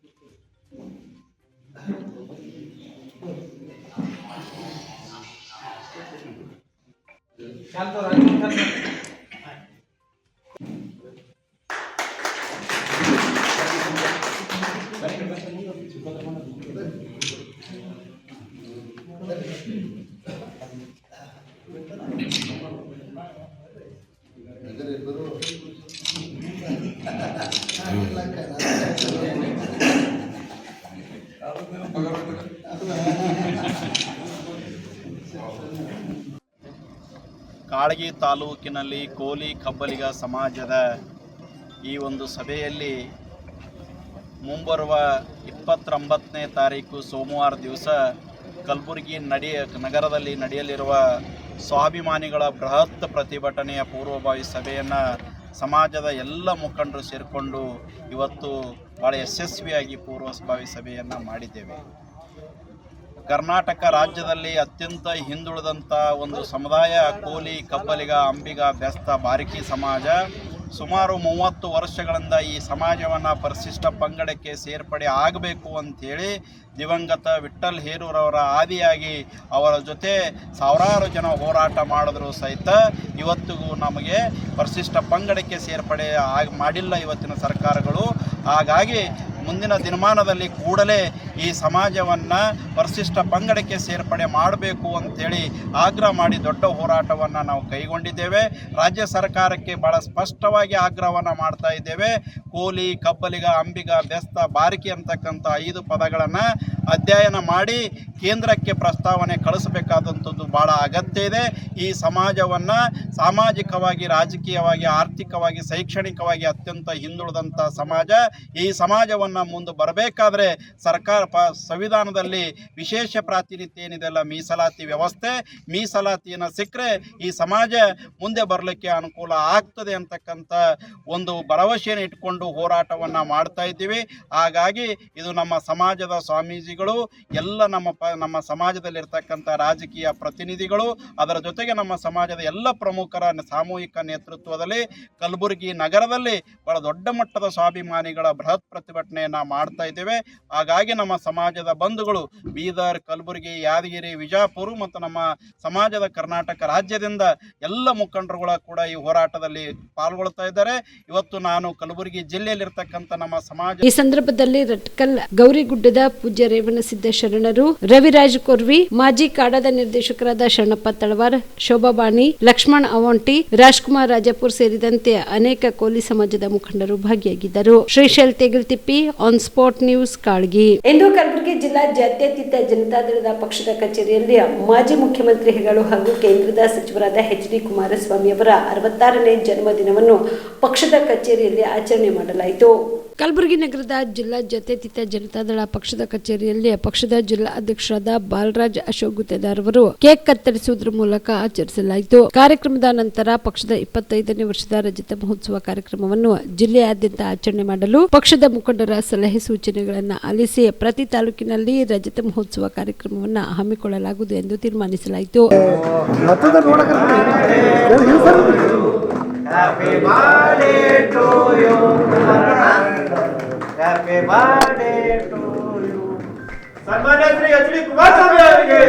ಕಾಳಗಿ ತಾಲೂಕಿನಲ್ಲಿ ಕೋಲಿ ಕಬ್ಬಲಿಗ ಸಮಾಜದ ಈ ಒಂದು ಸಭೆಯಲ್ಲಿ ಮುಂಬರುವ 29ನೇ ತಾರೀಕು ಸೋಮವಾರ ದಿವಸ ಕಲಬುರಗಿ ನಗರದಲ್ಲಿ ನಡೆಯಲಿರುವ ಸ್ವಾಭಿಮಾನಿಗಳ ಬೃಹತ್ ಪ್ರತಿಭಟನೆಯ ಪೂರ್ವಭಾವಿ ಸಭೆಯನ್ನು ಸಮಾಜದ ಎಲ್ಲ ಮುಖಂಡರು ಸೇರಿಕೊಂಡು ಇವತ್ತು ಭಾಳ ಯಶಸ್ವಿಯಾಗಿ ಪೂರ್ವಭಾವಿ ಸಭೆಯನ್ನು ಮಾಡಿದ್ದೇವೆ. ಕರ್ನಾಟಕ ರಾಜ್ಯದಲ್ಲಿ ಅತ್ಯಂತ ಹಿಂದುಳಿದಂಥ ಒಂದು ಸಮುದಾಯ ಕೋಲಿ ಕಬ್ಬಲಿಗ ಅಂಬಿಗ ಬೆಸ್ತ ಬಾರಿಕಿ ಸಮಾಜ. ಸುಮಾರು 30 ವರ್ಷಗಳಿಂದ ಈ ಸಮಾಜವನ್ನು ಪರಿಶಿಷ್ಟ ಪಂಗಡಕ್ಕೆ ಸೇರ್ಪಡೆ ಆಗಬೇಕು ಅಂಥೇಳಿ ದಿವಂಗತ ವಿಠ್ಠಲ್ ಹೇರೂರವರ ಆದಿಯಾಗಿ ಅವರ ಜೊತೆ ಸಾವಿರಾರು ಜನ ಹೋರಾಟ ಮಾಡಿದ್ರು ಸಹಿತ ಇವತ್ತಿಗೂ ನಮಗೆ ಪರಿಶಿಷ್ಟ ಪಂಗಡಕ್ಕೆ ಸೇರ್ಪಡೆ ಮಾಡಿಲ್ಲ ಇವತ್ತಿನ ಸರ್ಕಾರಗಳು. ಹಾಗಾಗಿ ಮುಂದಿನ ದಿನಮಾನದಲ್ಲಿ ಕೂಡಲೇ ಈ ಸಮಾಜವನ್ನು ಪರಿಶಿಷ್ಟ ಪಂಗಡಕ್ಕೆ ಸೇರ್ಪಡೆ ಮಾಡಬೇಕು ಅಂಥೇಳಿ ಆಗ್ರಹ ಮಾಡಿ ದೊಡ್ಡ ಹೋರಾಟವನ್ನು ನಾವು ಕೈಗೊಂಡಿದ್ದೇವೆ. ರಾಜ್ಯ ಸರ್ಕಾರಕ್ಕೆ ಭಾಳ ಸ್ಪಷ್ಟವಾಗಿ ಆಗ್ರಹವನ್ನು ಮಾಡ್ತಾ ಇದ್ದೇವೆ. ಕೋಲಿ ಕಬ್ಬಲಿಗ ಅಂಬಿಗ ಬೆಸ್ತ ಬಾರಿಕಿ ಅಂತಕ್ಕಂಥ 5 ಪದಗಳನ್ನು ಅಧ್ಯಯನ ಮಾಡಿ ಕೇಂದ್ರಕ್ಕೆ ಪ್ರಸ್ತಾವನೆ ಕಳಿಸಬೇಕಾದಂಥದ್ದು ಭಾಳ ಅಗತ್ಯ ಇದೆ. ಈ ಸಮಾಜವನ್ನು ಸಾಮಾಜಿಕವಾಗಿ, ರಾಜಕೀಯವಾಗಿ, ಆರ್ಥಿಕವಾಗಿ, ಶೈಕ್ಷಣಿಕವಾಗಿ ಅತ್ಯಂತ ಹಿಂದುಳಿದಂಥ ಸಮಾಜ. ಈ ಸಮಾಜವನ್ನು ಮುಂದೆ ಬರಬೇಕಾದ್ರೆ ಸರ್ಕಾರ ಸಂವಿಧಾನದಲ್ಲಿ ವಿಶೇಷ ಪ್ರಾತಿನಿಧ್ಯ ಏನಿದೆಲ್ಲ ಮೀಸಲಾತಿ ವ್ಯವಸ್ಥೆ, ಮೀಸಲಾತಿಯನ್ನು ಸಿಕ್ಕರೆ ಈ ಸಮಾಜ ಮುಂದೆ ಬರಲಿಕ್ಕೆ ಅನುಕೂಲ ಆಗ್ತದೆ ಅಂತಕ್ಕಂಥ ಒಂದು ಭರವಸೆಯನ್ನು ಇಟ್ಕೊಂಡು ಹೋರಾಟವನ್ನು ಮಾಡ್ತಾ ಇದ್ದೀವಿ. ಹಾಗಾಗಿ ಇದು ನಮ್ಮ ಸಮಾಜದ ಸ್ವಾಮೀಜಿಗಳು, ಎಲ್ಲ ನಮ್ಮ ಸಮಾಜದಲ್ಲಿರ್ತಕ್ಕಂಥ ರಾಜಕೀಯ ಪ್ರತಿನಿಧಿಗಳು, ಅದರ ಜೊತೆಗೆ ನಮ್ಮ ಸಮಾಜದ ಎಲ್ಲ ಪ್ರಮುಖರ ಸಾಮೂಹಿಕ ನೇತೃತ್ವದಲ್ಲಿ ಕಲಬುರಗಿ ನಗರದಲ್ಲಿ ಬಹಳ ದೊಡ್ಡ ಮಟ್ಟದ ಸ್ವಾಭಿಮಾನಿಗಳ ಬೃಹತ್ ಪ್ರತಿಭಟನೆಯನ್ನು ಮಾಡ್ತಾ ಇದ್ದೇವೆ. ಹಾಗಾಗಿ ನಮ್ಮ ಸಮಾಜದ ಬಂಧುಗಳು ಬೀದರ್, ಕಲಬುರಗಿ, ಯಾದಗಿರಿ, ವಿಜಯಪುರ ಮತ್ತು ನಮ್ಮ ಸಮಾಜದ ಕರ್ನಾಟಕ ರಾಜ್ಯದಿಂದ ಎಲ್ಲ ಮುಖಂಡರುಗಳ ಕೂಡ ಈ ಹೋರಾಟದಲ್ಲಿ ಪಾಲ್ಗೊಳ್ತಾ ಇದ್ದಾರೆ. ಇವತ್ತು ನಾನು ಕಲಬುರಗಿ ಜಿಲ್ಲೆಯಲ್ಲಿರ್ತಕ್ಕಂಥ ನಮ್ಮ ಸಮಾಜ ಈ ಸಂದರ್ಭದಲ್ಲಿ ರಟ್ಕಲ್ ಗೌರಿಗುಡ್ಡದ ಪೂಜ್ಯ ರೇವಣಸಿದ್ದ ಶರಣರು, ರವಿರಾಜ್ ಕೊರ್ವಿ, ಮಾಜಿ ಕಾಡದ ನಿರ್ದೇಶಕರಾದ ಶರಣಪ್ಪ ತಳವಾರ್, ಶೋಭಾಬಾಣಿ, ಲಕ್ಷ್ಮಣ್ ಅವಂಟಿ, ರಾಜ್ಕುಮಾರ್ ರಾಜಪುರ್ ಸೇರಿದಂತೆ ಅನೇಕ ಕೋಲಿ ಸಮಾಜದ ಮುಖಂಡರು ಭಾಗಿಯಾಗಿದ್ದರು. Shrishail Tegaltippi, on spot news, Kalgi. ಇಂದು ಕಲಬುರಗಿ ಜಿಲ್ಲಾ ಜಾತ್ಯತೀತ ಜನತಾದಳದ ಪಕ್ಷದ ಕಚೇರಿಯಲ್ಲಿ ಮಾಜಿ ಮುಖ್ಯಮಂತ್ರಿಗಳು ಹಾಗೂ ಕೇಂದ್ರದ ಸಚಿವರಾದ ಎಚ್.ಡಿ. ಕುಮಾರಸ್ವಾಮಿ ಅವರ 66ನೇ ಜನ್ಮದಿನವನ್ನು ಪಕ್ಷದ ಕಚೇರಿಯಲ್ಲಿ ಆಚರಣೆ ಮಾಡಲಾಯಿತು. ಕಲಬುರಗಿ ನಗರದ ಜಿಲ್ಲಾ ಜಾತ್ಯತೀತ ಜನತಾದಳ ಪಕ್ಷದ ಕಚೇರಿಯಲ್ಲಿ ಪಕ್ಷದ ಜಿಲ್ಲಾ ಅಧ್ಯಕ್ಷರಾದ ಬಾಲರಾಜ್ ಅಶೋಕ್ ಗುತ್ತೇದಾರ್ ಅವರು ಕೇಕ್ ಕತ್ತರಿಸುವುದರ ಮೂಲಕ ಆಚರಿಸಲಾಯಿತು. ಕಾರ್ಯಕ್ರಮದ ನಂತರ ಪಕ್ಷದ 25ನೇ ವರ್ಷದ ರಜತ ಮಹೋತ್ಸವ ಕಾರ್ಯಕ್ರಮವನ್ನು ಜಿಲ್ಲೆಯಾದ್ಯಂತ ಆಚರಣೆ ಮಾಡಲು ಪಕ್ಷದ ಮುಖಂಡರ ಸಲಹೆ ಸೂಚನೆಗಳನ್ನು ಆಲಿಸಿ ಪ್ರತಿ ತಾಲೂಕಿನಲ್ಲಿ ರಜತ ಮಹೋತ್ಸವ ಕಾರ್ಯಕ್ರಮವನ್ನು ಹಮ್ಮಿಕೊಳ್ಳಲಾಗುವುದು ಎಂದು ತೀರ್ಮಾನಿಸಲಾಯಿತು. Happy birthday to you, Happy birthday to you. ಸನ್ಮಾನ್ಯ ಶ್ರೀ ಎಚ್.ಡಿ. ಕುಮಾರಸ್ವಾಮಿ ಅವರಿಗೆ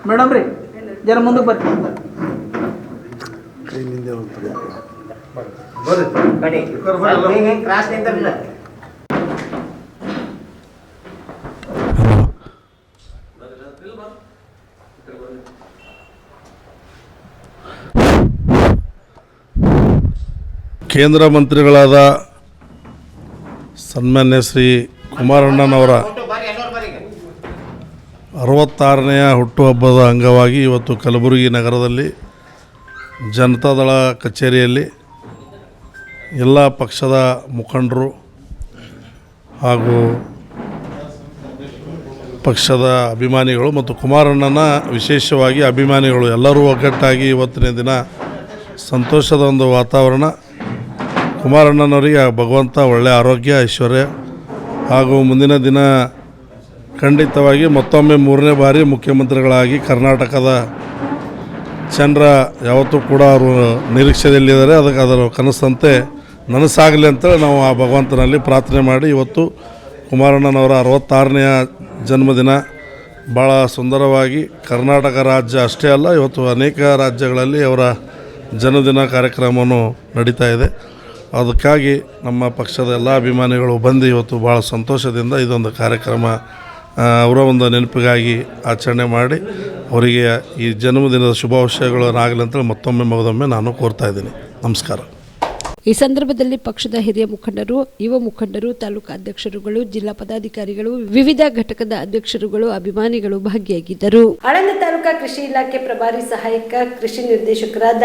ಮೇಡಮ್ ರೀ ಜರ ಮುಂದಕ್ಕೆ ಬರ್ತೀವಿ. ಕೇಂದ್ರ ಮಂತ್ರಿಗಳಾದ ಸನ್ಮಾನ್ಯ ಶ್ರೀ ಕುಮಾರಣ್ಣನವರ 66ನೇ ಹುಟ್ಟುಹಬ್ಬದ ಅಂಗವಾಗಿ ಇವತ್ತು ಕಲಬುರಗಿ ನಗರದಲ್ಲಿ ಜನತಾದಳ ಕಚೇರಿಯಲ್ಲಿ ಎಲ್ಲ ಪಕ್ಷದ ಮುಖಂಡರು ಹಾಗೂ ಪಕ್ಷದ ಅಭಿಮಾನಿಗಳು ಮತ್ತು ಕುಮಾರಣ್ಣನ ವಿಶೇಷವಾಗಿ ಅಭಿಮಾನಿಗಳು ಎಲ್ಲರೂ ಒಗ್ಗಟ್ಟಾಗಿ ಇವತ್ತಿನ ದಿನ ಸಂತೋಷದ ಒಂದು ವಾತಾವರಣ. ಕುಮಾರಣ್ಣನವರಿಗೆ ಭಗವಂತ ಒಳ್ಳೆಯ ಆರೋಗ್ಯ, ಐಶ್ವರ್ಯ ಹಾಗೂ ಮುಂದಿನ ದಿನ ಖಂಡಿತವಾಗಿ ಮತ್ತೊಮ್ಮೆ 3ನೇ ಬಾರಿ ಮುಖ್ಯಮಂತ್ರಿಗಳಾಗಿ ಕರ್ನಾಟಕದ ಜನರ ಯಾವತ್ತೂ ಕೂಡ ಅವರು ನಿರೀಕ್ಷೆಯಲ್ಲಿದ್ದಾರೆ. ಅದಕ್ಕೆ ಅದರ ಕನಸಂತೆ ನನಸಾಗಲಿ ಅಂತೇಳಿ ನಾವು ಆ ಭಗವಂತನಲ್ಲಿ ಪ್ರಾರ್ಥನೆ ಮಾಡಿ ಇವತ್ತು ಕುಮಾರಣ್ಣನವರ 66ನೇ ಜನ್ಮದಿನ ಭಾಳ ಸುಂದರವಾಗಿ ಕರ್ನಾಟಕ ರಾಜ್ಯ ಅಷ್ಟೇ ಅಲ್ಲ, ಇವತ್ತು ಅನೇಕ ರಾಜ್ಯಗಳಲ್ಲಿ ಅವರ ಜನ್ಮದಿನ ಕಾರ್ಯಕ್ರಮವನ್ನು ನಡೀತಾ ಇದೆ. ಅದಕ್ಕಾಗಿ ನಮ್ಮ ಪಕ್ಷದ ಎಲ್ಲ ಅಭಿಮಾನಿಗಳು ಬಂದು ಇವತ್ತು ಭಾಳ ಸಂತೋಷದಿಂದ ಇದೊಂದು ಕಾರ್ಯಕ್ರಮ ಅವರ ಒಂದು ನೆನಪಿಗಾಗಿ ಆಚರಣೆ ಮಾಡಿ ಅವರಿಗೆ ಈ ಜನ್ಮದಿನದ ಶುಭಾಶಯಗಳನ್ನಾಗಲಿ ಅಂತೇಳಿ ಮತ್ತೊಮ್ಮೆ ನಾನು ಕೋರ್ತಾ ಇದ್ದೀನಿ. ನಮಸ್ಕಾರ. ಈ ಸಂದರ್ಭದಲ್ಲಿ ಪಕ್ಷದ ಹಿರಿಯ ಮುಖಂಡರು, ಯುವ ಮುಖಂಡರು, ತಾಲೂಕು ಅಧ್ಯಕ್ಷರುಗಳು, ಜಿಲ್ಲಾ ಪದಾಧಿಕಾರಿಗಳು, ವಿವಿಧ ಘಟಕದ ಅಧ್ಯಕ್ಷರುಗಳು, ಅಭಿಮಾನಿಗಳು ಭಾಗಿಯಾಗಿದ್ದರು. ಆಳಂದ ತಾಲೂಕಾ ಕೃಷಿ ಇಲಾಖೆ ಪ್ರಭಾರಿ ಸಹಾಯಕ ಕೃಷಿ ನಿರ್ದೇಶಕರಾದ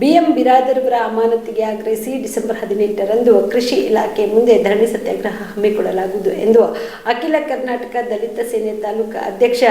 ಬಿಎಂ ಬಿರಾದರ್ ಅವರ ಅಮಾನತಿಗೆ ಆಗ್ರಹಿಸಿ ಡಿಸೆಂಬರ್ 18ರಂದು ಕೃಷಿ ಇಲಾಖೆ ಮುಂದೆ ಧರಣಿ ಸತ್ಯಾಗ್ರಹ ಹಮ್ಮಿಕೊಳ್ಳಲಾಗುವುದು ಎಂದು ಅಖಿಲ ಕರ್ನಾಟಕ ದಲಿತ ಸೇನೆ ತಾಲೂಕಾ ಅಧ್ಯಕ್ಷ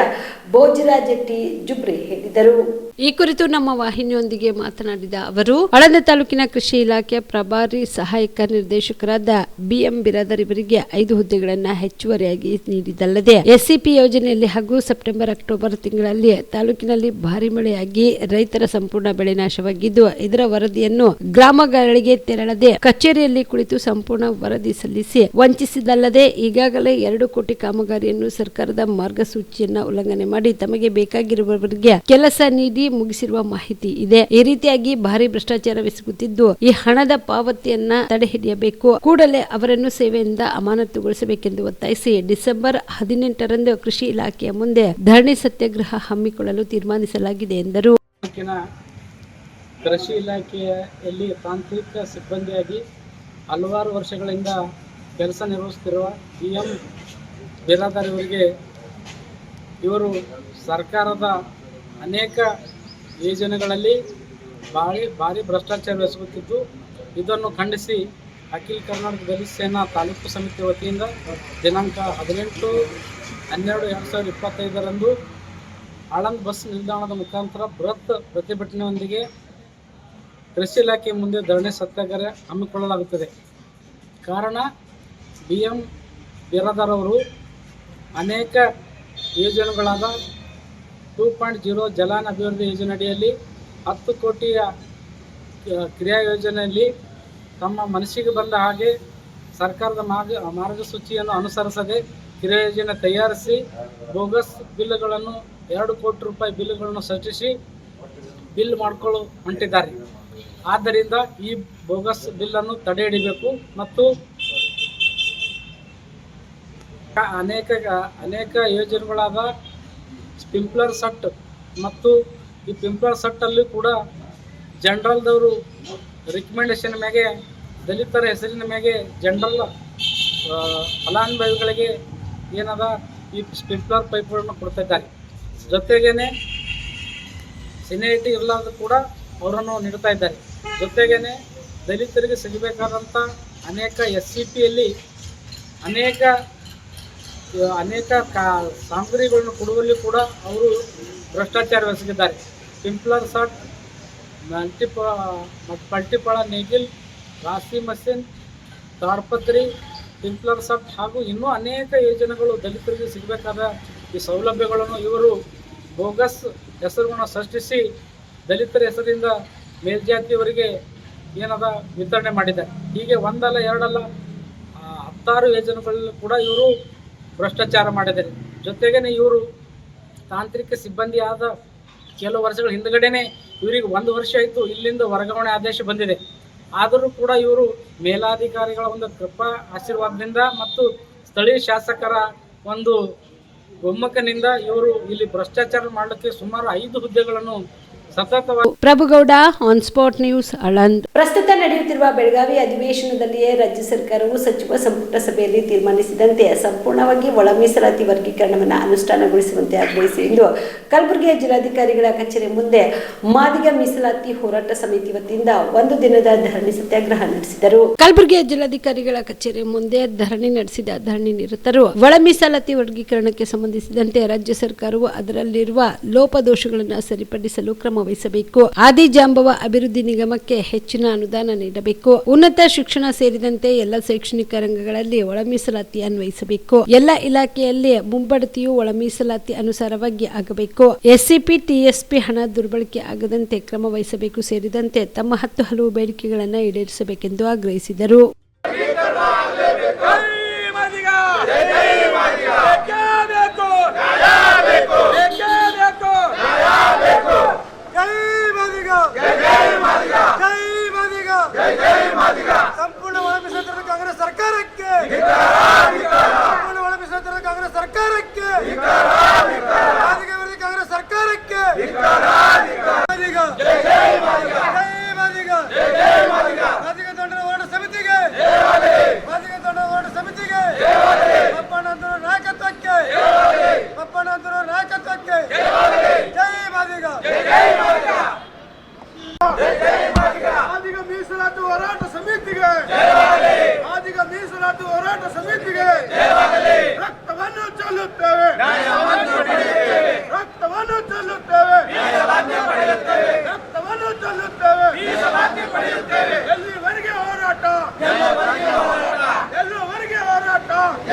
ಬೋಜರಾಜ್ ಟಿ ಜುಬ್ರಿ ಹೇಳಿದರು. ಈ ಕುರಿತು ನಮ್ಮ ವಾಹಿನಿಯೊಂದಿಗೆ ಮಾತನಾಡಿದ ಅವರು, ಆಳಂದ ತಾಲೂಕಿನ ಕೃಷಿ ಇಲಾಖೆ ಪ್ರಭಾರಿ ಸಹಾಯಕ ನಿರ್ದೇಶಕರಾದ ಬಿಎಂ ಬಿರಾದರ್ ಇವರಿಗೆ 5 ಹುದ್ದೆಗಳನ್ನು ಹೆಚ್ಚುವರಿಯಾಗಿ ನೀಡಿದಲ್ಲದೆ ಎಸ್ಸಿಪಿ ಯೋಜನೆಯಲ್ಲಿ ಹಾಗೂ ಸೆಪ್ಟೆಂಬರ್ ಅಕ್ಟೋಬರ್ ತಿಂಗಳಲ್ಲಿ ತಾಲೂಕಿನಲ್ಲಿ ಭಾರಿ ಮಳೆಯಾಗಿ ರೈತರ ಸಂಪೂರ್ಣ ಬೆಳೆ ನಾಶವಾಗಿದ್ದು ಇದರ ವರದಿಯನ್ನು ಗ್ರಾಮಗಳಿಗೆ ತೆರಳದೆ ಕಚೇರಿಯಲ್ಲಿ ಕುಳಿತು ಸಂಪೂರ್ಣ ವರದಿ ಸಲ್ಲಿಸಿ ವಂಚಿಸಿದಲ್ಲದೆ ಈಗಾಗಲೇ 2 ಕೋಟಿ ಕಾಮಗಾರಿಯನ್ನು ಸರ್ಕಾರದ ಮಾರ್ಗಸೂಚಿಯನ್ನ ಉಲ್ಲಂಘನೆ ಮಾಡಿ ತಮಗೆ ಬೇಕಾಗಿರುವವರಿಗೆ ಕೆಲಸ ನೀಡಿ ಮುಗಿಸಿರುವ ಮಾಹಿತಿ ಇದೆ. ಈ ರೀತಿಯಾಗಿ ಭಾರಿ ಭ್ರಷ್ಟಾಚಾರವೆಸಗುತ್ತಿದ್ದು ಈ ಹಣದ ಪಾವತಿಯನ್ನ ತಡೆಹಿಡಿಯಬೇಕು, ಕೂಡಲೇ ಅವರನ್ನು ಸೇವೆಯಿಂದ ಅಮಾನತುಗೊಳಿಸಬೇಕೆಂದು ಒತ್ತಾಯಿಸಿ ಡಿಸೆಂಬರ್ 18ರಂದು ಕೃಷಿ ಇಲಾಖೆಯ ಮುಂದೆ ಧರಣಿ ಸತ್ಯಾಗ್ರಹ ಹಮ್ಮಿಕೊಳ್ಳಲು ತೀರ್ಮಾನಿಸಲಾಗಿದೆ ಎಂದರು. ಕೃಷಿ ಇಲಾಖೆಯಲ್ಲಿ ತಾಂತ್ರಿಕ ಸಿಬ್ಬಂದಿಯಾಗಿ ಹಲವಾರು ವರ್ಷಗಳಿಂದ ಕೆಲಸ ನಿರ್ವಹಿಸುತ್ತಿರುವ ಬಿಎಂ ಬಿರಾದರ್ ಇವರಿಗೆ ಇವರು ಸರ್ಕಾರದ ಅನೇಕ ಯೋಜನೆಗಳಲ್ಲಿ ಭಾರಿ ಭ್ರಷ್ಟಾಚಾರವೆಸಗುತ್ತಿದ್ದು ಇದನ್ನು ಖಂಡಿಸಿ ಅಖಿಲ ಕರ್ನಾಟಕ ದಲಿತ ಸೇನಾ ತಾಲೂಕು ಸಮಿತಿ ವತಿಯಿಂದ ದಿನಾಂಕ 18/12/2025 ಆಳಂದ್ ಬಸ್ ನಿಲ್ದಾಣದ ಮುಖಾಂತರ ಬೃಹತ್ ಪ್ರತಿಭಟನೆಯೊಂದಿಗೆ ಕೃಷಿ ಇಲಾಖೆ ಮುಂದೆ ಧರಣಿ ಸತ್ಯಾಗ್ರಹ ಹಮ್ಮಿಕೊಳ್ಳಲಾಗುತ್ತದೆ. ಕಾರಣ ಬಿಎಂ ಬಿರಾದರ್ ಅವರು ಅನೇಕ ಯೋಜನೆಗಳಾದ 2.0 ಜಲಾನ ಅಭಿವೃದ್ಧಿ ಯೋಜನೆ ಅಡಿಯಲ್ಲಿ 10 ಕೋಟಿಯ ಕ್ರಿಯಾ ಯೋಜನೆಯಲ್ಲಿ ತಮ್ಮ ಮನಸ್ಸಿಗೆ ಬಂದ ಹಾಗೆ ಸರ್ಕಾರದ ಮಾರ್ಗಸೂಚಿಯನ್ನು ಅನುಸರಿಸದೆ ಕ್ರಿಯಾ ಯೋಜನೆ ತಯಾರಿಸಿ ಬೋಗಸ್ ಬಿಲ್ಗಳನ್ನು 2 ಕೋಟಿ ರೂಪಾಯಿ ಬಿಲ್ಗಳನ್ನು ಸೃಷ್ಟಿಸಿ ಬಿಲ್ ಮಾಡಿಕೊಳ್ಳು ಹೊಂಟಿದ್ದಾರೆ. ಆದ್ದರಿಂದ ಈ ಬೋಗಸ್ ಬಿಲ್ಲನ್ನು ತಡೆ ಹಿಡಿಬೇಕು ಮತ್ತು ಅನೇಕ ಯೋಜನೆಗಳಾದ ಸ್ಪಿಂಕ್ಲರ್ ಸೆಟ್ ಮತ್ತು ಈ ಸ್ಪಿಂಕ್ಲರ್ ಸೆಟ್ಟಲ್ಲಿ ಕೂಡ ಜನರಲ್ದವರು ರಿಕಮೆಂಡೇಶನ್ ಮೇಲೆ ದಲಿತರ ಹೆಸರಿನ ಮೇಲೆ ಜನರಲ್ ಫಲಾನುಭವಿಗಳಿಗೆ ಏನದ ಈ ಸ್ಪಿಂಕ್ಲರ್ ಪೈಪ್ಗಳನ್ನು ಕೊಡ್ತಾ ಇದ್ದಾರೆ. ಜೊತೆಗೇನೆ ಸಿನಿಯಾರಿಟಿ ಇರಲಾರ್ದು ಕೂಡ ಅವರನ್ನು ನೀಡ್ತಾ ಇದ್ದಾರೆ. ಜೊತೆಗೇನೆ ದಲಿತರಿಗೆ ಸಿಗಬೇಕಾದಂಥ ಅನೇಕ SCPಯಲ್ಲಿ ಅನೇಕ ಸಾಮಗ್ರಿಗಳನ್ನು ಕೊಡುವಲ್ಲಿ ಕೂಡ ಅವರು ಭ್ರಷ್ಟಾಚಾರವೆಸಗಿದ್ದಾರೆ. ಸ್ಪಿಂಕ್ಲರ್ ಸೆಟ್, ಮಲ್ಟಿಪಳ ನೇಗಿಲ್, ರಾಶಿ ಮಷಿನ್, ತಾಡ್ಪತ್ರಿ, ಸ್ಪಿಂಕ್ಲರ್ ಸೆಟ್ ಹಾಗೂ ಇನ್ನೂ ಅನೇಕ ಯೋಜನೆಗಳು ದಲಿತರಿಗೆ ಸಿಗಬೇಕಾದ ಈ ಸೌಲಭ್ಯಗಳನ್ನು ಇವರು ಬೋಗಸ್ ಹೆಸರುಗಳನ್ನು ಸೃಷ್ಟಿಸಿ ದಲಿತರ ಹೆಸರಿಂದ ಮೇಲ್ಜಾತಿಯವರಿಗೆ ಏನದ ವಿತರಣೆ ಮಾಡಿದ್ದಾರೆ. ಹೀಗೆ ಒಂದಲ್ಲ ಎರಡಲ್ಲ 16 ಯೋಜನೆಗಳಲ್ಲಿ ಕೂಡ ಇವರು ಭ್ರಷ್ಟಾಚಾರ ಮಾಡಿದ್ದಾರೆ. ಜೊತೆಗೇ ಇವರು ತಾಂತ್ರಿಕ ಸಿಬ್ಬಂದಿ ಆದ ಕೆಲವು ವರ್ಷಗಳ ಹಿಂದುಗಡೆನೇ ಇವರಿಗೆ 1 ವರ್ಷ ಆಯಿತು ಇಲ್ಲಿಂದ ವರ್ಗಾವಣೆ ಆದೇಶ ಬಂದಿದೆ. ಆದರೂ ಕೂಡ ಇವರು ಮೇಲಾಧಿಕಾರಿಗಳ ಒಂದು ಕೃಪಾ ಆಶೀರ್ವಾದದಿಂದ ಮತ್ತು ಸ್ಥಳೀಯ ಶಾಸಕರ ಒಂದು ಒಮ್ಮಕ್ಕನಿಂದ ಇವರು ಇಲ್ಲಿ ಭ್ರಷ್ಟಾಚಾರ ಮಾಡಲಿಕ್ಕೆ ಸುಮಾರು 5 ಹುದ್ದೆಗಳನ್ನು ಸತತವಾಗಿ. Prabhugouda, on spot news, Aland. ಪ್ರಸ್ತುತ ನಡೆಯುತ್ತಿರುವ ಬೆಳಗಾವಿ ಅಧಿವೇಶನದಲ್ಲಿಯೇ ರಾಜ್ಯ ಸರ್ಕಾರವು ಸಚಿವ ಸಂಪುಟ ಸಭೆಯಲ್ಲಿ ತೀರ್ಮಾನಿಸಿದಂತೆ ಸಂಪೂರ್ಣವಾಗಿ ಒಳ ಮೀಸಲಾತಿ ವರ್ಗೀಕರಣವನ್ನು ಅನುಷ್ಠಾನಗೊಳಿಸುವಂತೆ ಆಗ್ರಹಿಸಿ ಎಂದು ಕಲಬುರಗಿಯ ಜಿಲ್ಲಾಧಿಕಾರಿಗಳ ಕಚೇರಿ ಮುಂದೆ ಮಾದಿಗ ಮೀಸಲಾತಿ ಹೋರಾಟ ಸಮಿತಿ ವತಿಯಿಂದ 1 ದಿನದ ಧರಣಿ ಸತ್ಯಾಗ್ರಹ ನಡೆಸಿದರು. ಕಲಬುರಗಿಯ ಜಿಲ್ಲಾಧಿಕಾರಿಗಳ ಕಚೇರಿ ಮುಂದೆ ಧರಣಿ ನಡೆಸಿದ ಧರಣಿ ನಿರತರು ಒಳ ಮೀಸಲಾತಿ ವರ್ಗೀಕರಣಕ್ಕೆ ಸಂಬಂಧಿಸಿದಂತೆ ರಾಜ್ಯ ಸರ್ಕಾರವು ಅದರಲ್ಲಿರುವ ಲೋಪದೋಷಗಳನ್ನು ಸರಿಪಡಿಸಲು ಕ್ರಮ ವಹಿಸಬೇಕು, ಆದಿಜಾಂಬವ ಅಭಿವೃದ್ಧಿ ನಿಗಮಕ್ಕೆ ಹೆಚ್ಚಿನ ಅನುದಾನ ನೀಡಬೇಕು, ಉನ್ನತ ಶಿಕ್ಷಣ ಸೇರಿದಂತೆ ಎಲ್ಲ ಶೈಕ್ಷಣಿಕ ರಂಗಗಳಲ್ಲಿ ಒಳ ಮೀಸಲಾತಿ ಅನ್ವಯಿಸಬೇಕು, ಎಲ್ಲ ಇಲಾಖೆಯಲ್ಲಿ ಮುಂಬಡ್ತಿಯು ಒಳ ಮೀಸಲಾತಿ ಅನುಸಾರವಾಗಿ ಆಗಬೇಕು, SCP TSP ಹಣ ದುರ್ಬಳಕೆ ಆಗದಂತೆ ಕ್ರಮ ವಹಿಸಬೇಕು ಸೇರಿದಂತೆ ತಮ್ಮ 10 ಹಲವು ಬೇಡಿಕೆಗಳನ್ನು ಈಡೇರಿಸಬೇಕೆಂದು ಆಗ್ರಹಿಸಿದರು. ಸಂಪೂರ್ಣ ಒಳ ಮೀಸಲಾತಿ ಕಾಂಗ್ರೆಸ್ ಸರ್ಕಾರಕ್ಕೆ, ಸಂಪೂರ್ಣ ಒಳ ಮೀಸಲಾತಿ ಕಾಂಗ್ರೆಸ್ ಸರ್ಕಾರಕ್ಕೆ, ಮಾದಿಗ ವಿರೋಧಿ ಕಾಂಗ್ರೆಸ್ ಸರ್ಕಾರಕ್ಕೆ, ಮಾದಿಗ ಮಾದಿಗ ಮಾದಿಗ ದಂಡನ ಹೋರಾಟ ಸಮಿತಿಗೆ